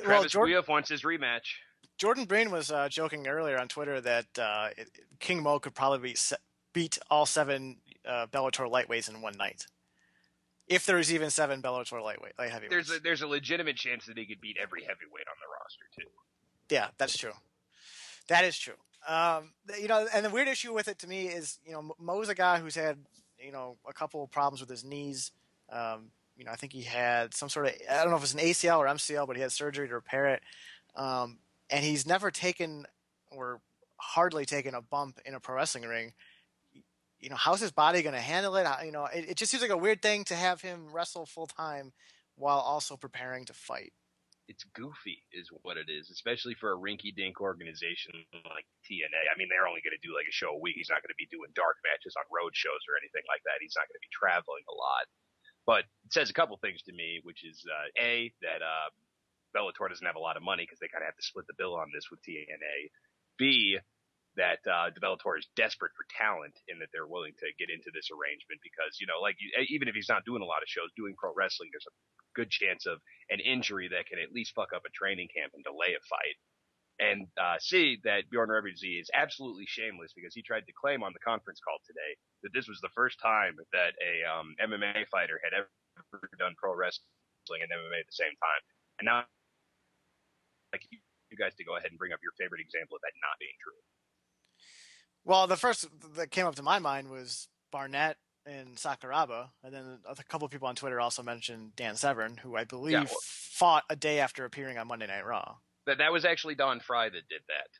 Travis Guief wants his rematch. Jordan Breen was joking earlier on Twitter that King Mo could probably beat all 7 Bellator lightweights in one night. If there's even 7 Bellator light heavyweights. There's a legitimate chance that he could beat every heavyweight on the roster, too. Yeah, that's true. That is true. And the weird issue with it to me is, Mo's a guy who's had, a couple of problems with his knees. I think he had some sort of, I don't know if it's an ACL or MCL, but he had surgery to repair it. And he's never taken or hardly taken a bump in a pro wrestling ring. How's his body going to handle it? It just seems like a weird thing to have him wrestle full time while also preparing to fight. It's goofy is what it is, especially for a rinky-dink organization like TNA. I mean, they're only going to do like a show a week. He's not going to be doing dark matches on road shows or anything like that. He's not going to be traveling a lot. But it says a couple things to me, which is A, that Bellator doesn't have a lot of money because they kind of have to split the bill on this with TNA. B, that the Bellator is desperate for talent in that they're willing to get into this arrangement because, even if he's not doing a lot of shows, doing pro wrestling, there's a good chance of an injury that can at least fuck up a training camp and delay a fight. And C, that Bjorn Rebbertsy is absolutely shameless because he tried to claim on the conference call today that this was the first time that a MMA fighter had ever done pro wrestling and MMA at the same time. And now, he you guys to go ahead and bring up your favorite example of that not being true. Well, the first that came up to my mind was Barnett and Sakuraba, and then a couple of people on Twitter also mentioned Dan Severn, who I believe fought a day after appearing on Monday Night Raw. That was actually Don Fry that did that.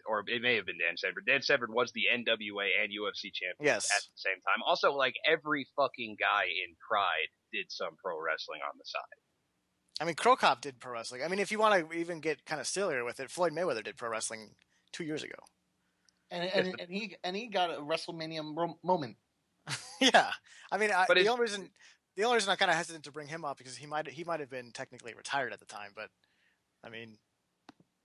Or it may have been Dan Severn. Dan Severn was the NWA and UFC champion at the same time. Also, like every fucking guy in Pride did some pro wrestling on the side. I mean, Crow Cop did pro wrestling. I mean, if you want to even get kind of sillier with it, Floyd Mayweather did pro wrestling 2 years ago. And he got a WrestleMania moment. Yeah, I mean, the only reason I'm kind of hesitant to bring him up because he might have been technically retired at the time, but I mean.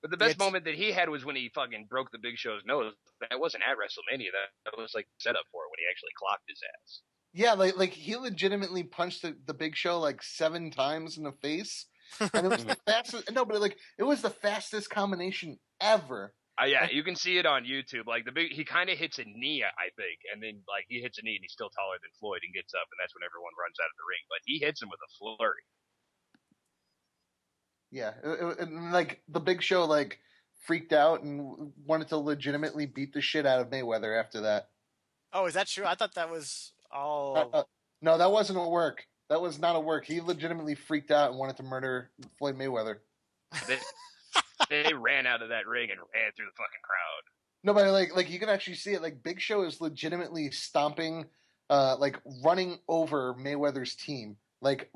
But the best moment that he had was when he fucking broke the Big Show's nose. That wasn't at WrestleMania. That was like set up for it when he actually clocked his ass. Yeah, like he legitimately punched the Big Show like 7 times in the face, and it was the fastest. No, but like it was the fastest combination ever. Yeah, you can see it on YouTube. Like he kind of hits a knee, I think, and then like he hits a knee and he's still taller than Floyd and gets up, and that's when everyone runs out of the ring. But he hits him with a flurry. Yeah, and like the Big Show like freaked out and wanted to legitimately beat the shit out of Mayweather after that. Oh, is that true? I thought that was all. No, that wasn't a work. That was not a work. He legitimately freaked out and wanted to murder Floyd Mayweather. They ran out of that ring and ran through the fucking crowd. No, but like you can actually see it. Like Big Show is legitimately stomping, like running over Mayweather's team, like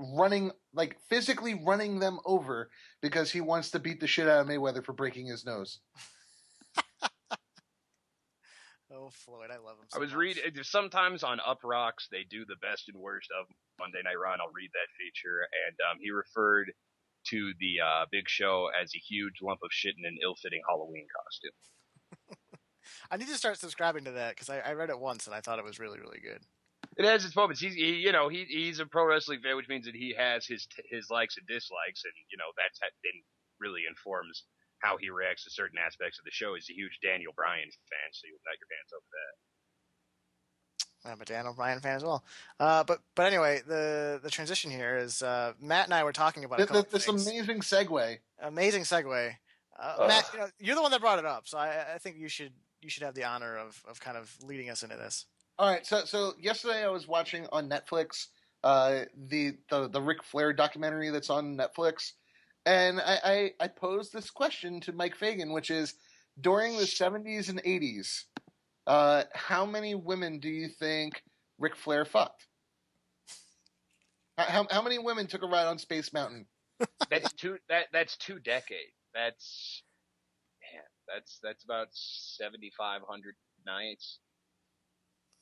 physically running them over because he wants to beat the shit out of Mayweather for breaking his nose. Oh, Floyd, I love him. I was reading sometimes on Up Rocks they do the best and worst of Monday Night Raw. And I'll read that feature, and he referred to the Big Show as a huge lump of shit in an ill-fitting Halloween costume. I need to start subscribing to that because I read it once and I thought it was really, really good. It has its moments. He's a pro wrestling fan, which means that he has his likes and dislikes, and that's then really informs how he reacts to certain aspects of the show. He's a huge Daniel Bryan fan, so you'll nut your pants over that. I'm a Dan O'Brien fan as well. But anyway, the transition here is Matt and I were talking about this amazing segue. Amazing segue. Matt, you're the one that brought it up, so I think you should have the honor of kind of leading us into this. All right. So yesterday I was watching on Netflix the Ric Flair documentary that's on Netflix, and I posed this question to Mike Fagan, which is during the 70s and 80s. How many women do you think Ric Flair fucked? How many women took a ride on Space Mountain? That's 2 decades. That's about 7,500 nights.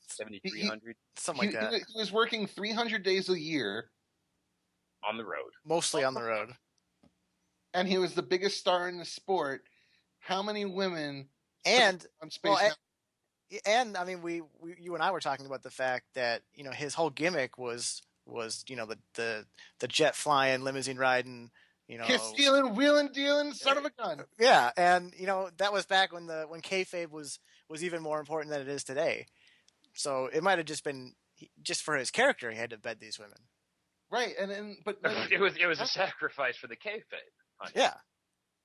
7,300. Something like that. He was working 300 days a year. On the road. Mostly on the road. And he was the biggest star in the sport. How many women on Space Mountain? And I mean, you and I were talking about the fact that his whole gimmick was the jet flying, limousine riding, kiss stealing, wheeling, dealing, son of a gun. Yeah, and that was back when kayfabe was even more important than it is today. So it might have just been just for his character he had to bed these women. Right, but it was a sacrifice for the kayfabe. Yeah,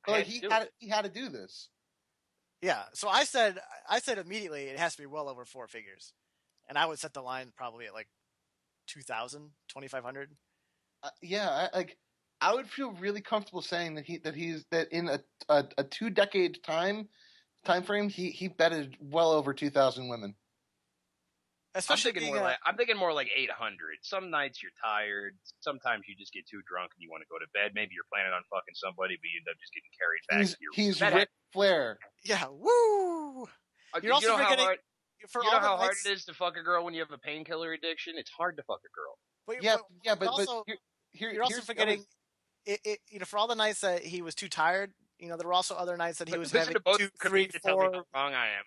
like he had to do this. Yeah, so I said immediately it has to be well over 4 figures, and I would set the line probably at like 2,000, 2,500. Yeah, I would feel really comfortable saying that in a 2-decade time frame he bedded well over 2,000 women. Especially I'm thinking more like 800. Some nights you're tired. Sometimes you just get too drunk and you want to go to bed. Maybe you're planning on fucking somebody, but you end up just getting carried back. He's Ric Flair. Yeah, woo! You're also forgetting how hard it is to fuck a girl when you have a painkiller addiction. It's hard to fuck a girl. But you're also forgetting it. For all the nights that he was too tired, there were also other nights that he was having 2, 3, 4. Tell me how wrong I am.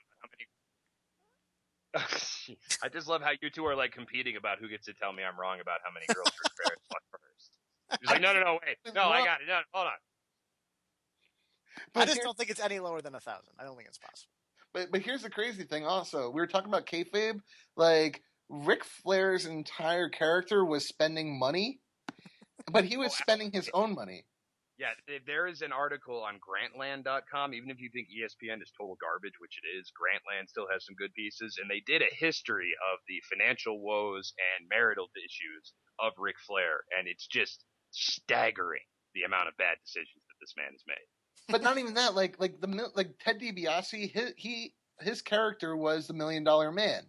I just love how you two are like competing about who gets to tell me I'm wrong about how many girls Ric Flair fucked first. He's like, no, wait, no, I got it. No, hold on. I just don't think it's any lower than 1,000. I don't think it's possible. But here's the crazy thing. Also, we were talking about kayfabe. Like Ric Flair's entire character was spending money, but he was spending his own money. Yeah, there is an article on Grantland.com. Even if you think ESPN is total garbage, which it is, Grantland still has some good pieces. And they did a history of the financial woes and marital issues of Ric Flair, and it's just staggering the amount of bad decisions that this man has made. But not even that. Like Ted DiBiase, his character was the $1 Million Man,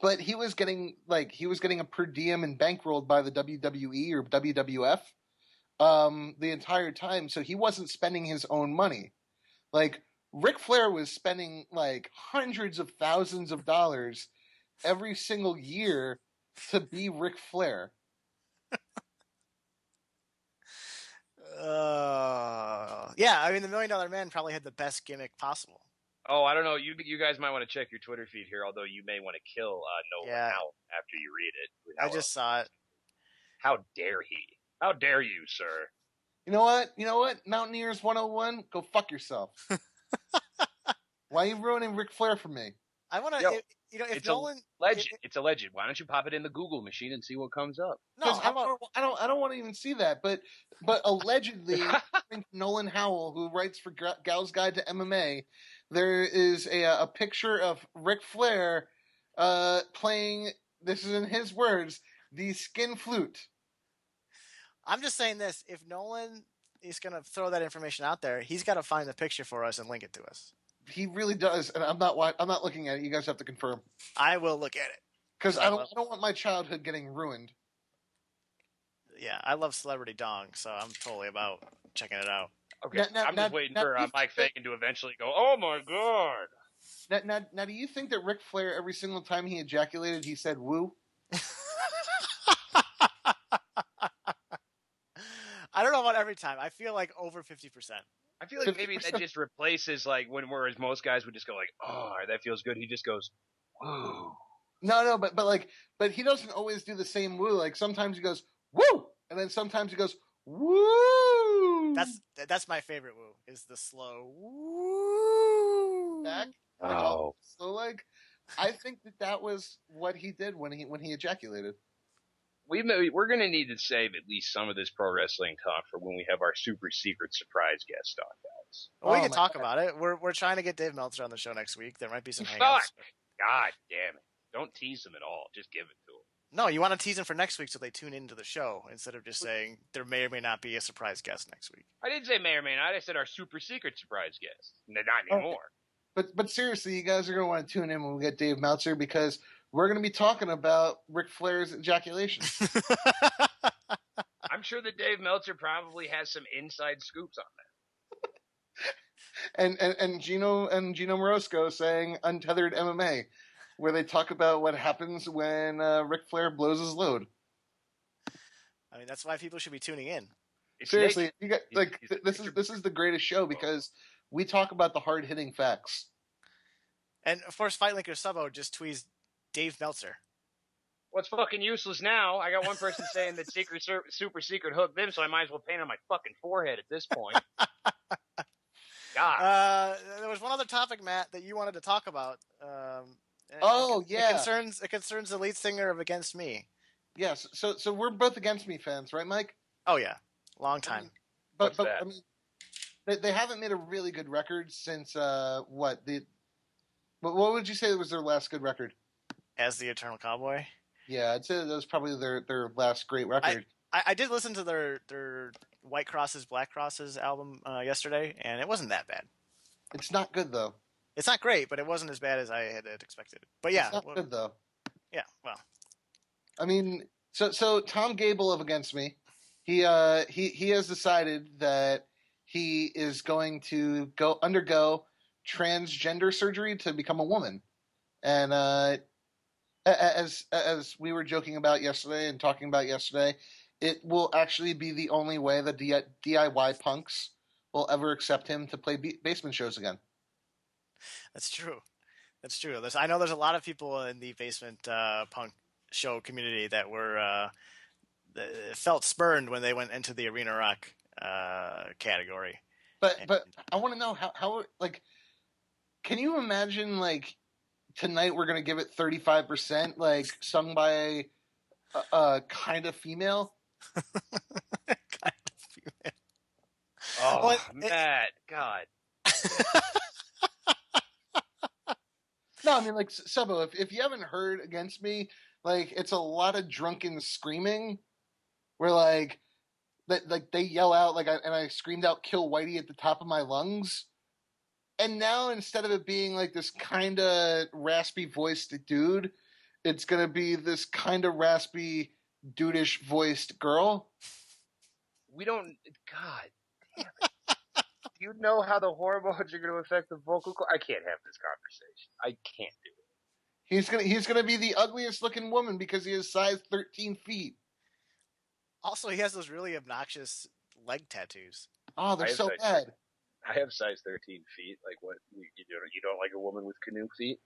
but he was getting a per diem and bankrolled by the WWE or WWF the entire time, so he wasn't spending his own money. Like Ric Flair was spending like hundreds of thousands of dollars every single year to be Ric Flair. Yeah, I mean, the $1 Million Man probably had the best gimmick possible. Oh, I don't know. You guys might want to check your Twitter feed here, although you may want to kill Nolan Howell after you read it. I just saw it. How dare he? How dare you, sir? You know what? Mountaineers 101, go fuck yourself. Why are you ruining Ric Flair for me? I want to, if Nolan... It's alleged. Why don't you pop it in the Google machine and see what comes up? No, I don't want to even see that. But allegedly, Nolan Howell, who writes for Gal's Guide to MMA, there is a picture of Ric Flair playing. This is in his words, the skin flute. I'm just saying this: if Nolan is going to throw that information out there, he's got to find the picture for us and link it to us. He really does, and I'm not looking at it. You guys have to confirm. I will look at it because I don't want my childhood getting ruined. Yeah, I love Celebrity Dong, so I'm totally about checking it out. Okay, I'm just waiting for Mike Fagan to eventually go, oh my god! Now, do you think that Ric Flair, every single time he ejaculated, he said woo? I don't know about every time. I feel like over 50%. I feel like maybe that just replaces like whereas most guys would just go like, oh, that feels good. He just goes, woo. No, but he doesn't always do the same woo. Like sometimes he goes woo, and then sometimes he goes woo. That's my favorite woo. Is the slow woo. Back. Oh. So like, I think that was what he did when he ejaculated. We're going to need to save at least some of this pro wrestling talk for when we have our super secret surprise guest on, guys. Well, we can talk about it. We're trying to get Dave Meltzer on the show next week. There might be some hangouts. God damn it. Don't tease him at all. Just give it to him. No, you want to tease him for next week so they tune into the show instead of just saying there may or may not be a surprise guest next week. I didn't say may or may not. I said our super secret surprise guest. Not anymore. But seriously, you guys are going to want to tune in when we get Dave Meltzer because we're going to be talking about Ric Flair's ejaculation. I'm sure that Dave Meltzer probably has some inside scoops on that. and Gino Morosco saying Untethered MMA, where they talk about what happens when Ric Flair blows his load. I mean, that's why people should be tuning in. Seriously, you got this is the greatest show because we talk about the hard hitting facts. And of course, Fight Linker Subo just tweets Dave Meltzer. Well, it's fucking useless now. I got one person saying that super secret hooked them, so I might as well paint on my fucking forehead at this point. God. There was one other topic, Matt, that you wanted to talk about. Yeah. It concerns the lead singer of Against Me. Yes. So we're both Against Me fans, right, Mike? Oh yeah, long time. But I mean, they haven't made a really good record since what would you say was their last good record? As the Eternal Cowboy. Yeah, I'd say that was probably their last great record. I did listen to their White Crosses, Black Crosses album yesterday, and it wasn't that bad. It's not good though. It's not great, but it wasn't as bad as I had expected. But yeah, it's not good though. Yeah, well, I mean, so Tom Gable of Against Me, he has decided that he is going to undergo transgender surgery to become a woman, and as we were joking about yesterday and talking about yesterday, it will actually be the only way that DIY punks will ever accept him to play basement shows again. That's true. I know there's a lot of people in the basement punk show community that were felt spurned when they went into the arena rock category. But I want to know how like, can you imagine like tonight we're gonna give it 35%, like sung by a kind of female. Kind of female. Oh, Matt, God. No, I mean, like, Sebo, if you haven't heard Against Me, like, it's a lot of drunken screaming where, like, they yell out, like, and I screamed out "Kill Whitey" at the top of my lungs. And now, instead of it being, like, this kind of raspy-voiced dude, it's going to be this kind of raspy, dudeish-voiced girl. We don't. God damn it. Do you know how the hormones are going to affect the vocal cord? I can't have this conversation. I can't do it. He's gonna be the ugliest looking woman because he is size 13 feet. Also, he has those really obnoxious leg tattoos. Oh, they're so bad. I have size 13 feet. Like, what? You don't like a woman with canoe feet?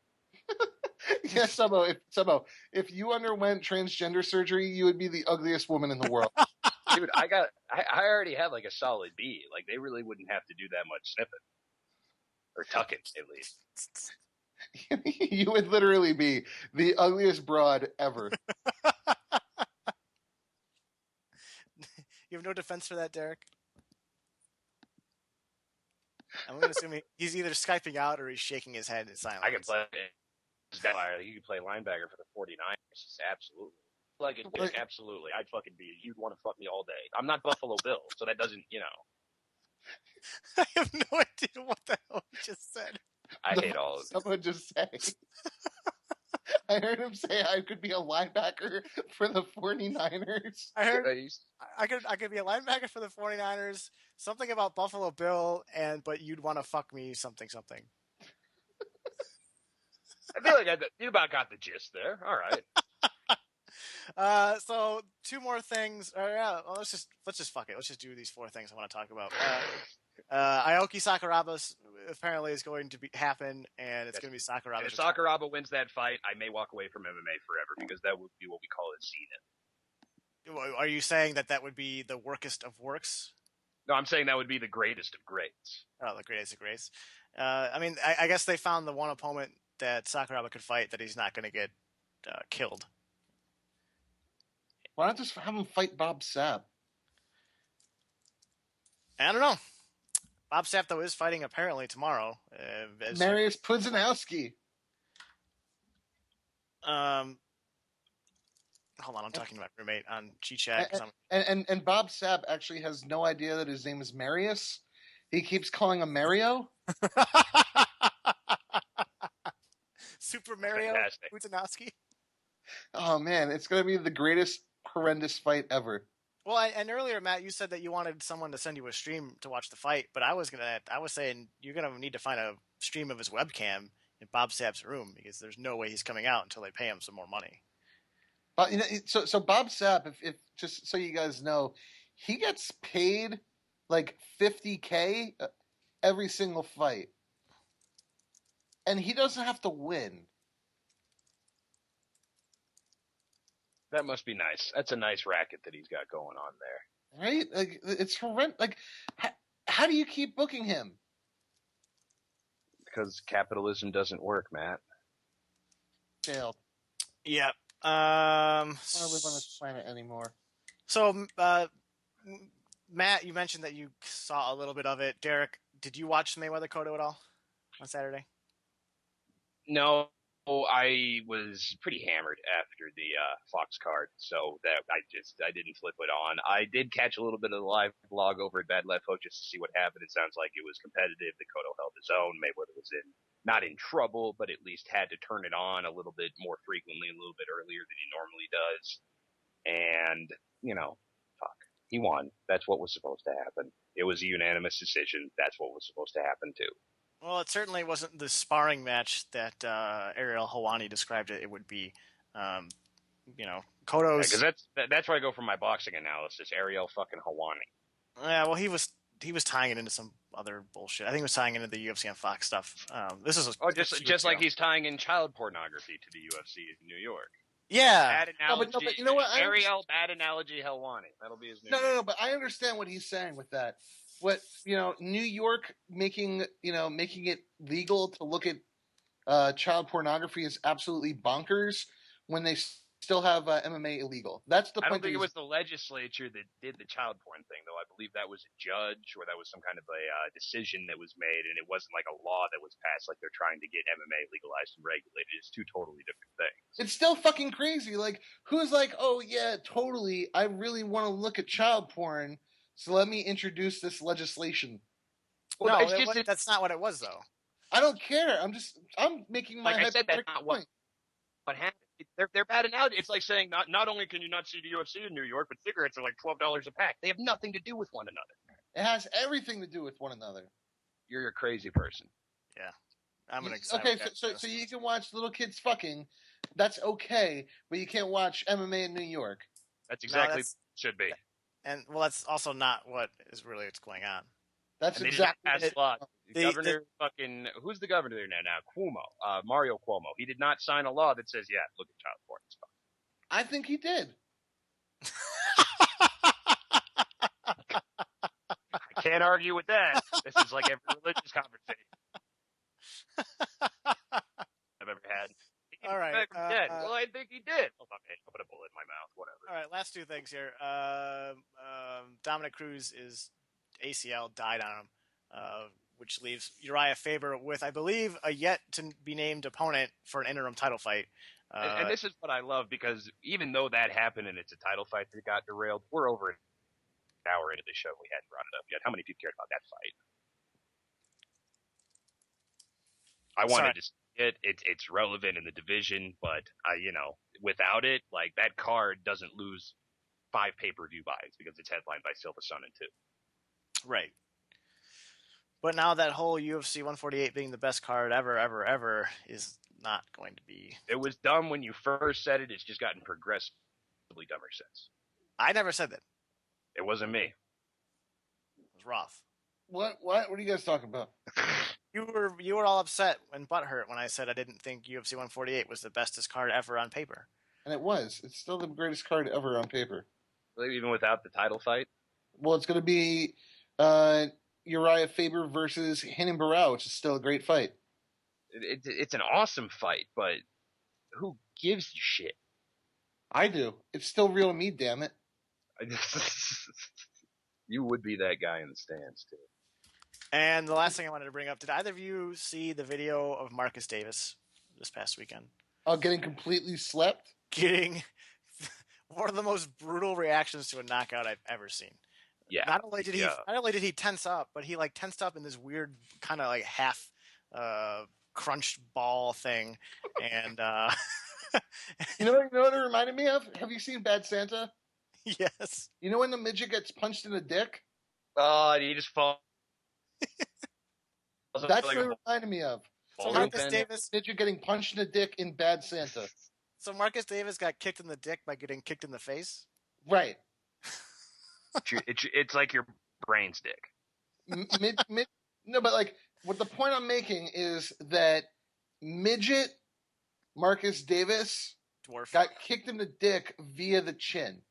Yeah, Sebo, if you underwent transgender surgery, you would be the ugliest woman in the world. Dude, I already had like a solid B. Like, they really wouldn't have to do that much snipping. Or tucking, at least. You would literally be the ugliest broad ever. You have no defense for that, Derek? I'm going to assume he's either Skyping out or he's shaking his head in silence. I can play you can play linebacker for the 49ers. Absolutely. Absolutely. I'd fucking be. You'd want to fuck me all day. I'm not Buffalo Bill, so that doesn't, I have no idea what the hell he just said. I hate all of it. Someone just say. I heard him say I could be a linebacker for the 49ers. I heard I could be a linebacker for the 49ers. Something about Buffalo Bill, but you'd want to fuck me something. I feel like you about got the gist there. All right. So 2 more things. Let's just fuck it. Let's just do these 4 things I want to talk about. Aoki Sakuraba apparently is going to happen, and it's going to be Sakuraba. If Sakuraba wins that fight, I may walk away from MMA forever because that would be what we call a zenith. Are you saying that would be the workest of works? No, I'm saying that would be the greatest of greats. Oh, the greatest of greats. I mean, I guess they found the one opponent that Sakuraba could fight that he's not going to get killed. Why not just have him fight Bob Sapp? I don't know. Bob Sapp, though, is fighting apparently tomorrow. Mariusz Pudzianowski. Hold on, I'm talking to my roommate on G-Chat. And Bob Sapp actually has no idea that his name is Marius. He keeps calling him Mario. Super Mario Pudzianowski. Oh, man, it's going to be the greatest horrendous fight ever. Well, and earlier, Matt, you said that you wanted someone to send you a stream to watch the fight, but I was saying you're gonna need to find a stream of his webcam in Bob Sapp's room because there's no way he's coming out until they pay him some more money. So Bob Sapp, if just so you guys know, he gets paid like $50K every single fight, and he doesn't have to win. That must be nice. That's a nice racket that he's got going on there. Right? Like, it's horrendous. Like, how do you keep booking him? Because capitalism doesn't work, Matt. Failed. Yep. I don't live on this planet anymore. So, Matt, you mentioned that you saw a little bit of it. Derek, did you watch Mayweather Cotto at all on Saturday? No. I was pretty hammered after the Fox card, so that I didn't flip it on. I did catch a little bit of the live blog over at Bad Lefo just to see what happened. It sounds like it was competitive. The Cotto held his own. Mayweather was not in trouble, but at least had to turn it on a little bit more frequently, a little bit earlier than he normally does. And, fuck. He won. That's what was supposed to happen. It was a unanimous decision. That's what was supposed to happen, too. Well, it certainly wasn't the sparring match that Ariel Helwani described it would be. Cotto's. Because that's where I go for my boxing analysis. Ariel fucking Helwani. Yeah, well, he was tying it into some other bullshit. I think he was tying it into the UFC on Fox stuff. This is just like he's tying in child pornography to the UFC in New York. Yeah. Bad analogy. But you know what? Ariel, bad analogy, Helwani. That'll be his new name. No. But I understand what he's saying with that. What New York making it legal to look at child pornography is absolutely bonkers when they still have MMA illegal. That's the point. I don't think it was the legislature that did the child porn thing, though. I believe that was a judge, or that was some kind of a decision that was made, and it wasn't like a law that was passed. Like they're trying to get MMA legalized and regulated. It's two totally different things. It's still fucking crazy. Like, who's like, oh yeah, totally. I really want to look at child porn, so let me introduce this legislation. Well, no, that's not what it was, though. I don't care. I'm making my like I said, that's not point. What happened. They're bad analogy. It's like saying not only can you not see the UFC in New York, but cigarettes are like $12 a pack. They have nothing to do with one another. It has everything to do with one another. You're a crazy person. Yeah. I'm gonna. Okay, so you can watch little kids fucking. That's okay, but you can't watch MMA in New York. That's exactly what it should be. And well, that's also not what is really what's going on. That's and exactly it. The governor, who's the governor there now? Cuomo, Mario Cuomo. He did not sign a law that says, yeah, look at child porn. It's fine. I think he did. I can't argue with that. This is like every religious conversation I've ever had. All right. Well, I think he did. Hold on, man. I'll put a bullet in my mouth. Whatever. All right. Last two things here. Dominic Cruz ACL died on him, which leaves Uriah Faber with, I believe, a yet-to-be-named opponent for an interim title fight. And this is what I love, because even though that happened and it's a title fight that got derailed, we're over an hour into the show. We hadn't brought it up yet. How many people cared about that fight? I wanted to see it. It's relevant in the division, but, without it, like, that card doesn't lose 5 pay-per-view buys because it's headlined by Silva Sonnen, too. Right. But now that whole UFC 148 being the best card ever is not going to be. It was dumb when you first said it. It's just gotten progressively dumber since. I never said that. It wasn't me. It was Roth. What are you guys talking about? You were all upset and butthurt when I said I didn't think UFC 148 was the bestest card ever on paper. And it was. It's still the greatest card ever on paper. Even without the title fight? Well, it's going to be Uriah Faber versus Renan Barão, which is still a great fight. It's an awesome fight, but who gives a shit? I do. It's still real to me, damn it. You would be that guy in the stands, too. And the last thing I wanted to bring up, did either of you see the video of Marcus Davis this past weekend? Oh, getting completely slept? Getting one of the most brutal reactions to a knockout I've ever seen. Yeah. Not only did he tense up, but he like tensed up in this weird kind of like half crunched ball thing. And you know what it reminded me of? Have you seen Bad Santa? Yes. You know when the midget gets punched in the dick? Oh, he just falls. That's what it reminded me of. So Marcus Davis, midget getting punched in the dick in Bad Santa. So Marcus Davis got kicked in the dick by getting kicked in the face? Right. It's like your brain's dick. No, but like, what the point I'm making is that midget Marcus Davis Dwarf got kicked in the dick via the chin.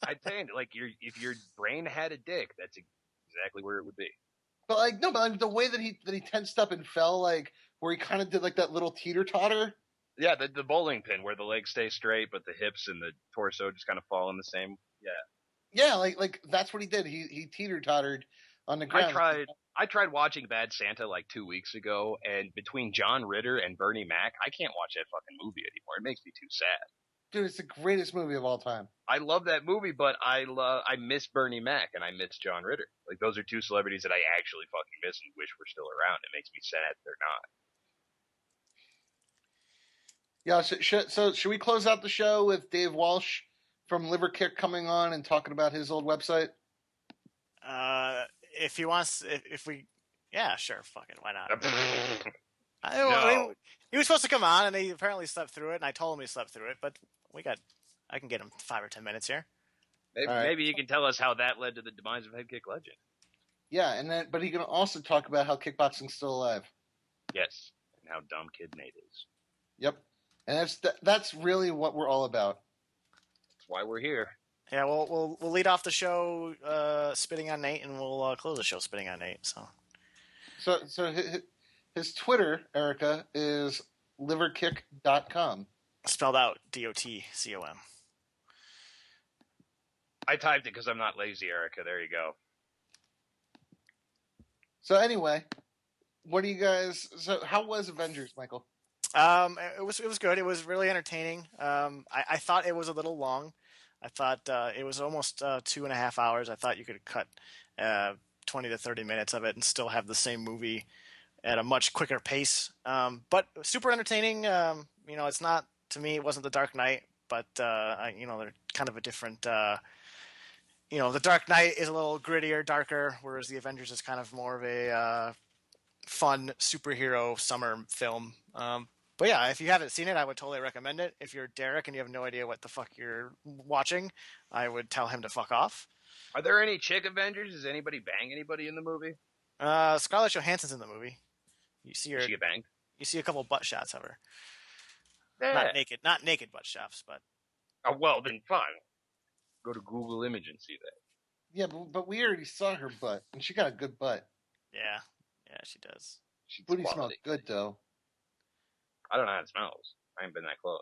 I'd say, like, if your brain had a dick, that's exactly where it would be. But like, no, but like, the way that he tensed up and fell, like where he kind of did like that little teeter totter. Yeah, the bowling pin where the legs stay straight, but the hips and the torso just kind of fall in the same. Yeah, like that's what he did. He teeter tottered on the ground. I tried watching Bad Santa like 2 weeks ago, and between John Ritter and Bernie Mac, I can't watch that fucking movie anymore. It makes me too sad. Dude, it's the greatest movie of all time. I love that movie, but I miss Bernie Mac and I miss John Ritter. Like, those are two celebrities that I actually fucking miss and wish were still around. It makes me sad they're not. Yeah, so should we close out the show with Dave Walsh from Liver Kick coming on and talking about his old website? If he wants, yeah, sure, fuck it, why not? No. He was supposed to come on, and he apparently slept through it, and I told him he slept through it, but I can get him 5 or 10 minutes here. Maybe you can tell us how that led to the demise of Head Kick Legend. Yeah, but he can also talk about how kickboxing's still alive. Yes, and how dumb Kid Nate is. Yep, and that's really what we're all about. That's why we're here. Yeah, we'll lead off the show spitting on Nate, and we'll close the show spitting on Nate. So his Twitter, Erica, is liverkick.com. Spelled out DOTCOM. I typed it because I'm not lazy, Erica. There you go. So anyway, what do you guys? So how was Avengers, Michael? It was good. It was really entertaining. I thought it was a little long. I thought it was almost 2.5 hours. I thought you could cut 20 to 30 minutes of it and still have the same movie at a much quicker pace. But super entertaining. It's not, to me, it wasn't The Dark Knight, but they're kind of a different. The Dark Knight is a little grittier, darker, whereas the Avengers is kind of more of a fun superhero summer film. But yeah, if you haven't seen it, I would totally recommend it. If you're Derek and you have no idea what the fuck you're watching, I would tell him to fuck off. Are there any chick Avengers? Does anybody bang anybody in the movie? Scarlett Johansson's in the movie. You see her. Does she get banged? You see a couple butt shots of her. Yeah. Not naked butt shots, but. Oh, well, then fine. Go to Google Image and see that. Yeah, but we already saw her butt, and she got a good butt. Yeah, she does. Booty smells good though. I don't know how it smells. I ain't been that close.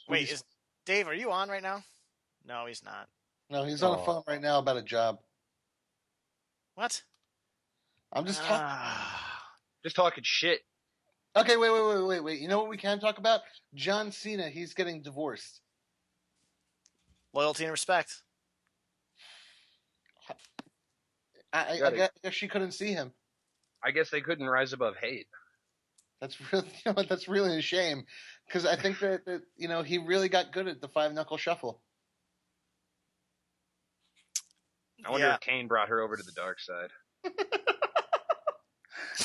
Wait, Dave, are you on right now? No, he's not. No, he's on the phone right now about a job. What? I'm just talking. Just talking shit. Okay, wait. You know what we can talk about? John Cena, he's getting divorced. Loyalty and respect. I guess she couldn't see him. I guess they couldn't rise above hate. That's really, that's really a shame, because I think that he really got good at the 5-knuckle shuffle. I wonder if Kane brought her over to the dark side.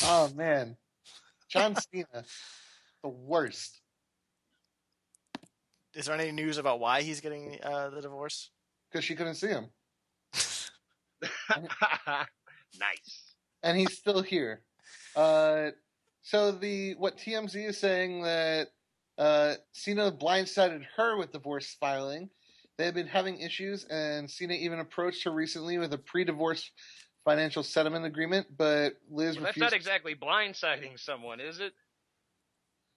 Oh man, John Cena, the worst. Is there any news about why he's getting the divorce? Because she couldn't see him. Nice. And he's still here. So what TMZ is saying that Cena blindsided her with divorce filing. They had been having issues, and Cena even approached her recently with a pre-divorce financial settlement agreement, but Liz refused. That's not exactly blindsiding someone, is it?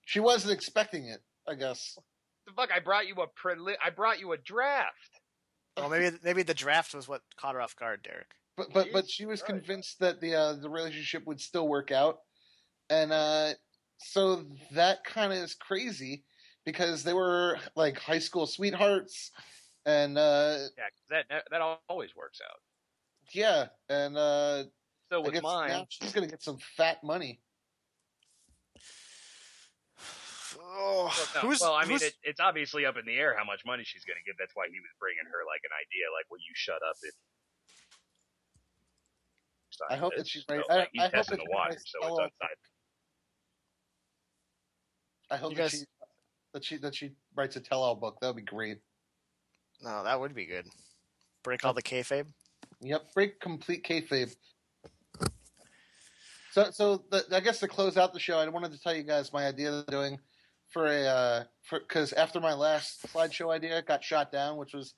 She wasn't expecting it, I guess. The fuck! I brought you a draft. Well, maybe the draft was what caught her off guard, Derek. But she was convinced that the relationship would still work out, and so that kind of is crazy because they were like high school sweethearts, and that always works out. Yeah, and so with mine, now she's gonna get some fat money. Oh, it's obviously up in the air how much money she's going to get. That's why he was bringing her like an idea, like, "Will you shut up?" I hope that she's right. He's testing the water, so it's unsigned. I hope that she writes a tell-all book. That would be great. No, that would be good. Break all the kayfabe. Yep, break complete kayfabe. So I guess to close out the show, I wanted to tell you guys my idea of doing because after my last slideshow idea got shot down, which was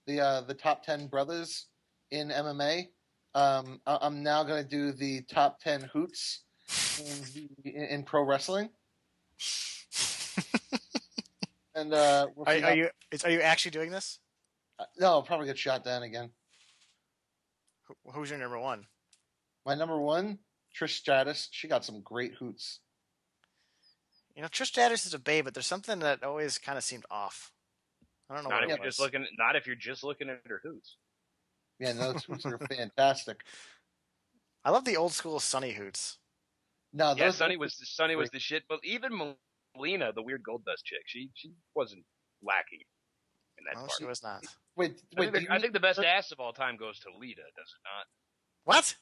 the top 10 brothers in MMA. I'm now going to do the top 10 hoots in pro wrestling. And are you actually doing this? No, I'll probably get shot down again. Who's your number one? My number one, Trish Stratus. She got some great hoots. Trish Stratus is a babe, but there's something that always kind of seemed off. I don't know. Not if you're just looking at her hoots. Yeah, no, those hoots are fantastic. I love the old school Sunny hoots. No, Sunny was the shit. But even Melina, the weird Gold Dust chick, she wasn't lacking in that part. She was not. Wait, I think the best ass of all time goes to Lita, does it not? What?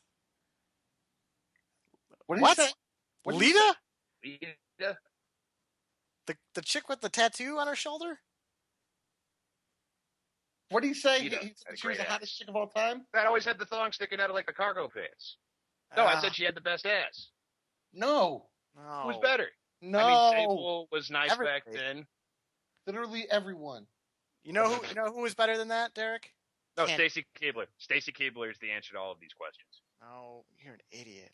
What did you say? Lita? Lita? The chick with the tattoo on her shoulder? What do you say? Lita, She was the hottest chick of all time? That always had the thong sticking out of like the cargo pants. No, I said she had the best ass. No. Who's better? No. I mean, Sable was nice back then. Literally everyone. You know who was better than that, Derek? No, Stacy Keibler. Stacy Keibler is the answer to all of these questions. Oh, you're an idiot.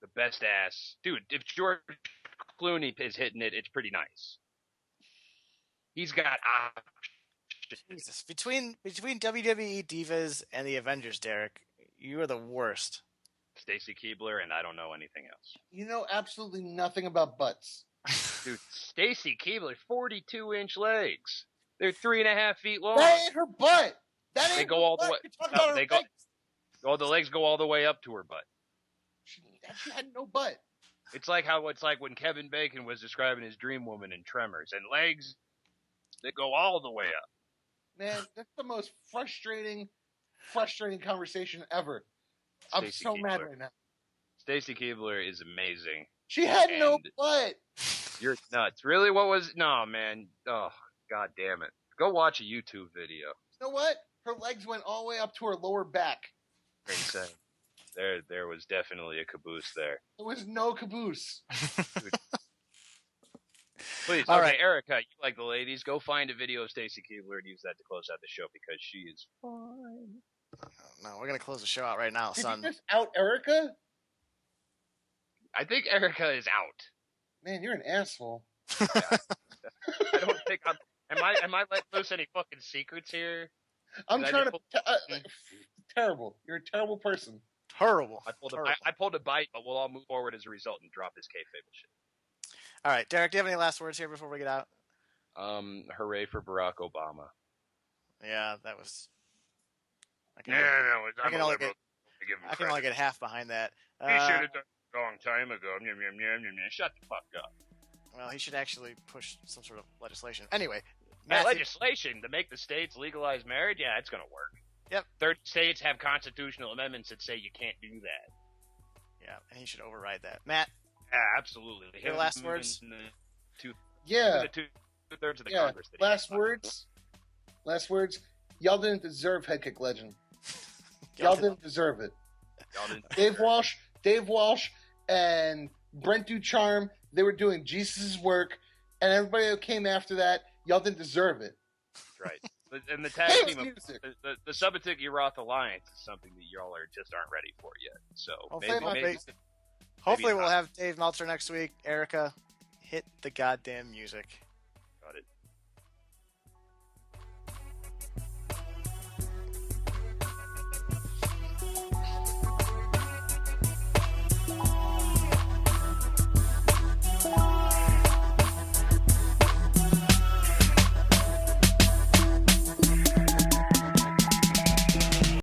The best ass. Dude, if George Clooney is hitting it, it's pretty nice. He's got Jesus. Between WWE Divas and the Avengers, Derek, you are the worst. Stacy Keibler, and I don't know anything else. You know absolutely nothing about butts. Dude, Stacy Keibler, 42-inch legs. They're 3.5 feet long. That ain't her butt. That ain't They go her all the butt. way. You're talking about her They go. legs. Oh, the legs go all the way up to her butt. She had no butt. It's like when Kevin Bacon was describing his dream woman in Tremors, and legs that go all the way up. Man, that's the most frustrating conversation ever. I'm Stacey so mad Keibler. right now. Stacy Keibler is amazing. She had no And- butt. You're nuts. Really? What was? No, man. Oh, god damn it. Go watch a YouTube video. You know what? Her legs went all the way up to her lower back. Insane. There was definitely a caboose there. There was no caboose. Please, All okay, right. Erica, you like the ladies. Go find a video of Stacy Keibler and use that to close out the show because she is fine. No, we're gonna close the show out right now, Did son. you just out Erica? I think Erica is out. Man, you're an asshole. I don't think I'm. Am I letting loose any fucking secrets here? I'm Did I trying just to. Terrible. You're a terrible person. Terrible. I pulled a bite, but we'll all move forward as a result and drop this kayfabe shit. All right, Derek, do you have any last words here before we get out? Hooray for Barack Obama. Yeah, that was. I can I'm only a get- liberal. Give him I can only get half behind that. He should have done it a long time ago. Shut the fuck up. Well, he should actually push some sort of legislation. Anyway, That Matthew, legislation to make the states legalize marriage, yeah, it's going to work. Yep. 30 states have constitutional amendments that say you can't do that. yeah, and he should override that. Matt, Yeah, absolutely. Your last words? Yeah. The two-thirds of the Yeah. Congress. that he Last has. words. Last words. Y'all didn't deserve Head Kick Legend. Y'all didn't deserve it. Y'all didn't- Dave Walsh, and Brent Ducharme, they were doing Jesus' work, and everybody that came after that, y'all didn't deserve it. Right. And the tag Hey, team of music. the Subatic Uroth Alliance is something that y'all just aren't ready for yet. So Hopefully maybe we'll not. have Dave Meltzer next week. Erica, hit the goddamn music.